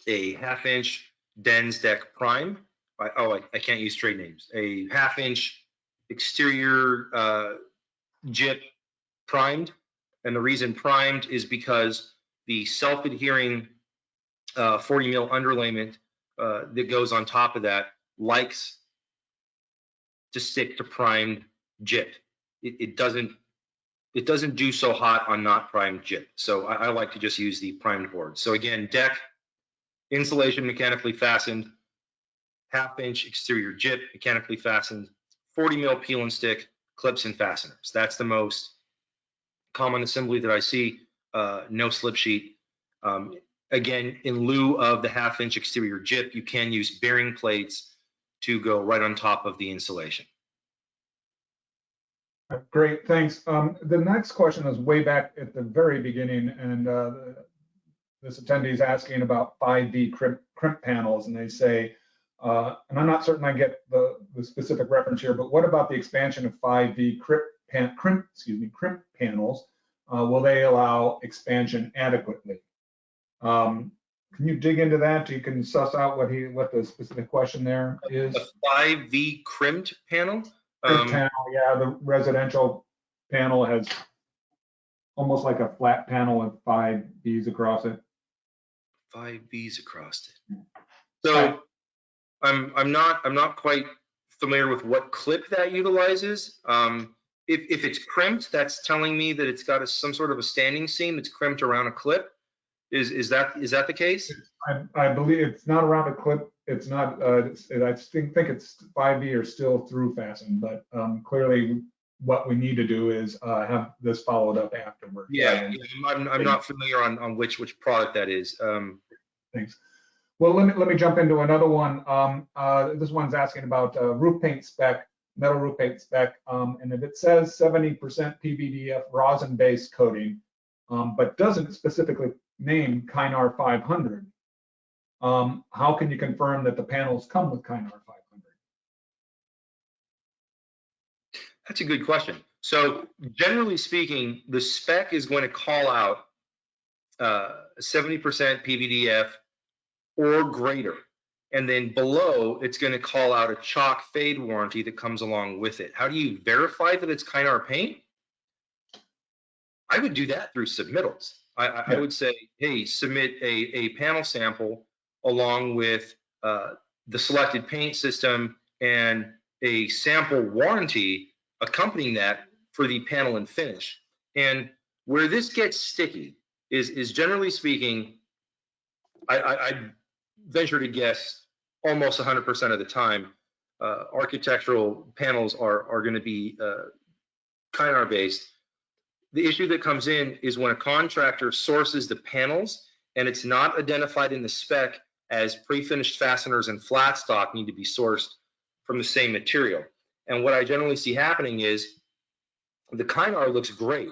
a 1/2 inch Den's deck prime. I can't use trade names. A 1/2 inch exterior JIP primed. And the reason primed is because the self-adhering 40 mil underlayment that goes on top of that likes to stick to primed JIP. It doesn't it doesn't do so hot on not primed JIT. So I like to just use the primed board. So again, deck, insulation mechanically fastened, 1/2 inch exterior JIT mechanically fastened, 40 mil peel and stick, clips and fasteners. That's the most common assembly that I see. No slip sheet. Again, in lieu of the 1/2 inch exterior JIT, you can use bearing plates to go right on top of the insulation. Great, thanks. The next question is way back at the very beginning, and this attendee is asking about 5V crimp panels, and they say, and I'm not certain I get the specific reference here, but what about the expansion of 5V crimp panels? Will they allow expansion adequately? Can you dig into that? You can suss out what the specific question there is. A 5V crimped panel? Panel, yeah, the residential panel has almost like a flat panel with 5 V's across it. 5 V's across it. So I'm not quite familiar with what clip that utilizes. If it's crimped, that's telling me that it's got some sort of a standing seam. It's crimped around a clip. Is that the case? I believe it's not around a clip. It's not. I think it's 5V or still through fastened, but clearly what we need to do is have this followed up afterward. Yeah, I'm not familiar on which product that is. Thanks. Well, let me jump into another one. This one's asking about roof paint spec, metal roof paint spec, and if it says 70% PVDF rosin-based coating, but doesn't specifically name Kynar 500, how can you confirm that the panels come with Kynar 500? That's a good question. So generally speaking, the spec is going to call out 70% PVDF or greater. And then below, it's going to call out a chalk fade warranty that comes along with it. How do you verify that it's Kynar paint? I would do that through submittals. I would say, hey, submit a panel sample along with the selected paint system and a sample warranty accompanying that for the panel and finish. And where this gets sticky is generally speaking, I venture to guess almost 100% of the time, architectural panels are going to be Kynar based. The issue that comes in is when a contractor sources the panels and it's not identified in the spec as pre-finished fasteners and flat stock need to be sourced from the same material. And what I generally see happening is the Kynar looks great.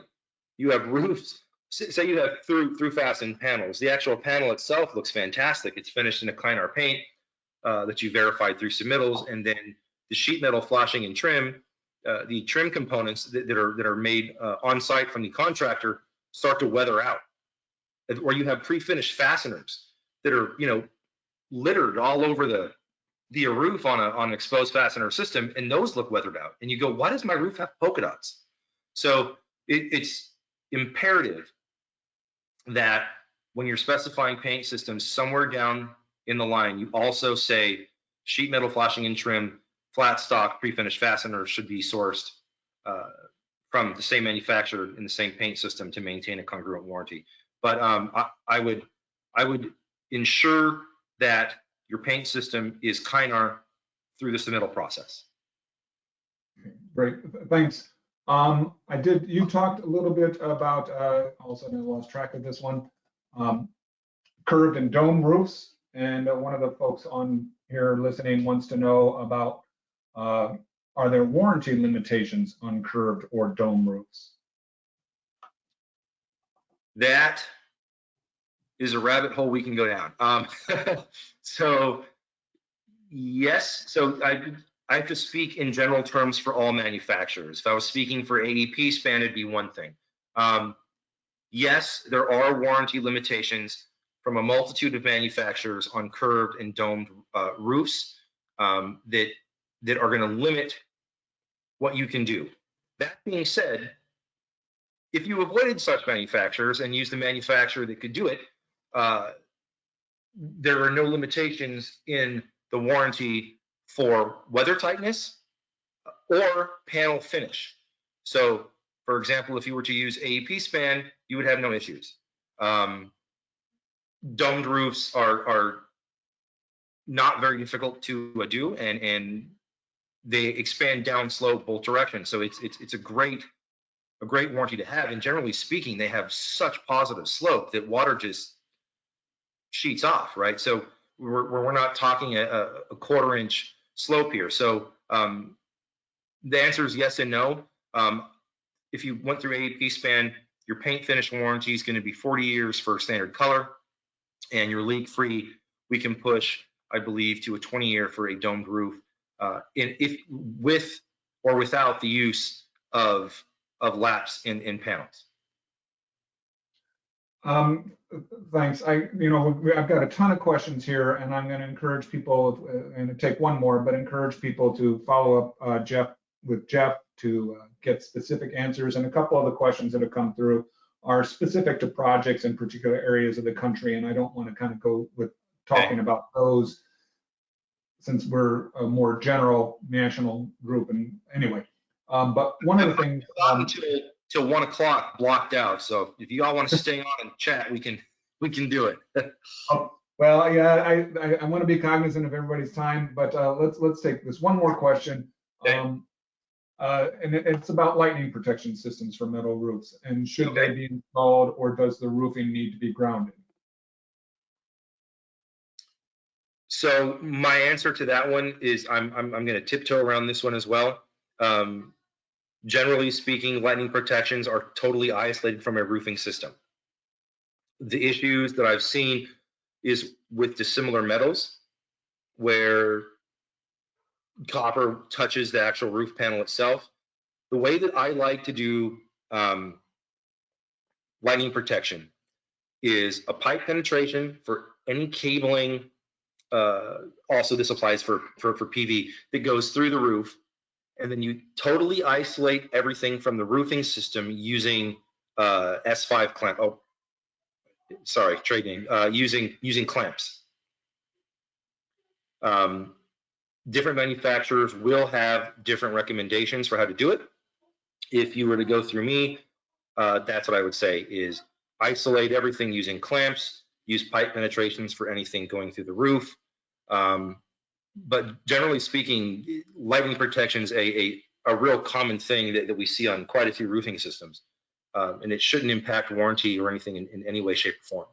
You have roofs, say you have through fastened panels. The actual panel itself looks fantastic. It's finished in a Kynar paint that you verified through submittals, and then the sheet metal flashing and trim, the trim components that are made on site from the contractor start to weather out. Or you have pre-finished fasteners that are littered all over the roof on an exposed fastener system, and those look weathered out. And you go, why does my roof have polka dots? So it's imperative that when you're specifying paint systems somewhere down in the line, you also say sheet metal flashing and trim, flat stock pre-finished fasteners should be sourced from the same manufacturer in the same paint system to maintain a congruent warranty. But I would ensure that your paint system is Kynar through the submittal process. Great, thanks. You talked a little bit about, all of a sudden I lost track of this one, curved and dome roofs. And one of the folks on here listening wants to know about, are there warranty limitations on curved or dome roofs? That is a rabbit hole we can go down. So yes, so I have to speak in general terms for all manufacturers. If I was speaking for AEP span, it'd be one thing. Yes, there are warranty limitations from a multitude of manufacturers on curved and domed roofs that are going to limit what you can do. That being said, if you avoided such manufacturers and used the manufacturer that could do it, there are no limitations in the warranty for weather tightness or panel finish. So For example, if you were to use AEP span, you would have no issues. Domed roofs are not very difficult to do, and they expand downslope both directions. So it's a great warranty to have. And generally speaking, they have such positive slope that water just sheets off, right? So we're not talking a quarter-inch slope here. So the answer is yes and no. If you went through AEP span, your paint finish warranty is going to be 40 years for standard color, and your leak-free, we can push, I believe, to a 20-year for a domed roof, if with or without the use of laps in panels. Thanks. I've got a ton of questions here, and I'm going to encourage people, and take one more, but encourage people to follow up Jeff to get specific answers. And a couple of the questions that have come through are specific to projects in particular areas of the country, and I don't want to kind of go with talking about those since we're a more general national group. And anyway, but one of the things till 1 o'clock blocked out. So if you all want to stay on and chat, we can do it. Well, yeah, I want to be cognizant of everybody's time, but let's take this one more question. Okay. And it's about lightning protection systems for metal roofs, and should they be installed, or does the roofing need to be grounded? So my answer to that one is I'm going to tiptoe around this one as well. Generally speaking, lightning protections are totally isolated from a roofing system. The issues that I've seen is with dissimilar metals, where copper touches the actual roof panel itself. The way that I like to do lightning protection is a pipe penetration for any cabling. Also, this applies for PV that goes through the roof, and then you totally isolate everything from the roofing system using S5 clamp. Oh, sorry, trade name. Using clamps. Different manufacturers will have different recommendations for how to do it. If you were to go through me, that's what I would say is isolate everything using clamps, use pipe penetrations for anything going through the roof. But generally speaking, lightning protection is a real common thing that we see on quite a few roofing systems. And it shouldn't impact warranty or anything in any way, shape, or form.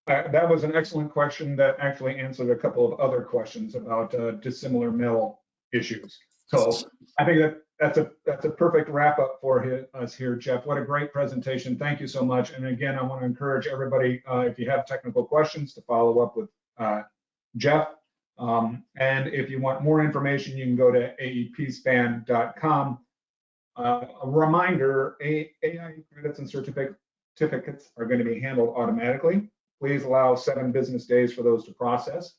That was an excellent question that actually answered a couple of other questions about dissimilar metal issues. So I think that's a perfect wrap up for us here, Jeff. What a great presentation. Thank you so much. And again, I want to encourage everybody, if you have technical questions, to follow up with Jeff. And if you want more information, you can go to aepspan.com. A reminder, AI credits and certificates are going to be handled automatically. Please allow 7 business days for those to process.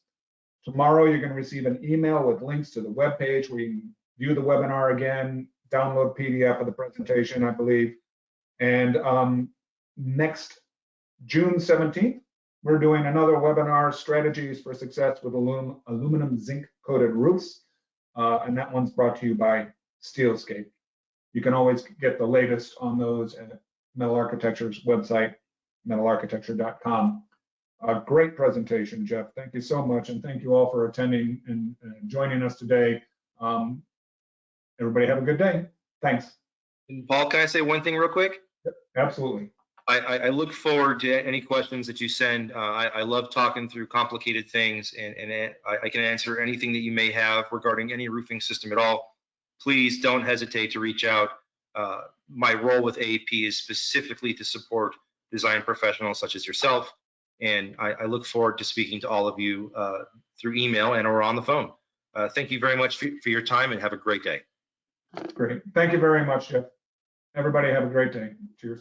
Tomorrow, you're going to receive an email with links to the webpage where you can view the webinar again, download PDF of the presentation, I believe. And next June 17th, we're doing another webinar, Strategies for Success with Aluminum Zinc Coated Roofs. And that one's brought to you by Steelscape. You can always get the latest on those at Metal Architecture's website, metalarchitecture.com. A great presentation, Jeff. Thank you so much. And thank you all for attending and joining us today. Everybody have a good day. Thanks. And Paul, can I say one thing real quick? Yep, absolutely. I look forward to any questions that you send. I love talking through complicated things, and I can answer anything that you may have regarding any roofing system at all. Please don't hesitate to reach out. My role with AEP is specifically to support design professionals such as yourself, and I look forward to speaking to all of you through email and or on the phone. Thank you very much for your time, and have a great day. Great. Thank you very much, Jeff. Everybody have a great day. Cheers.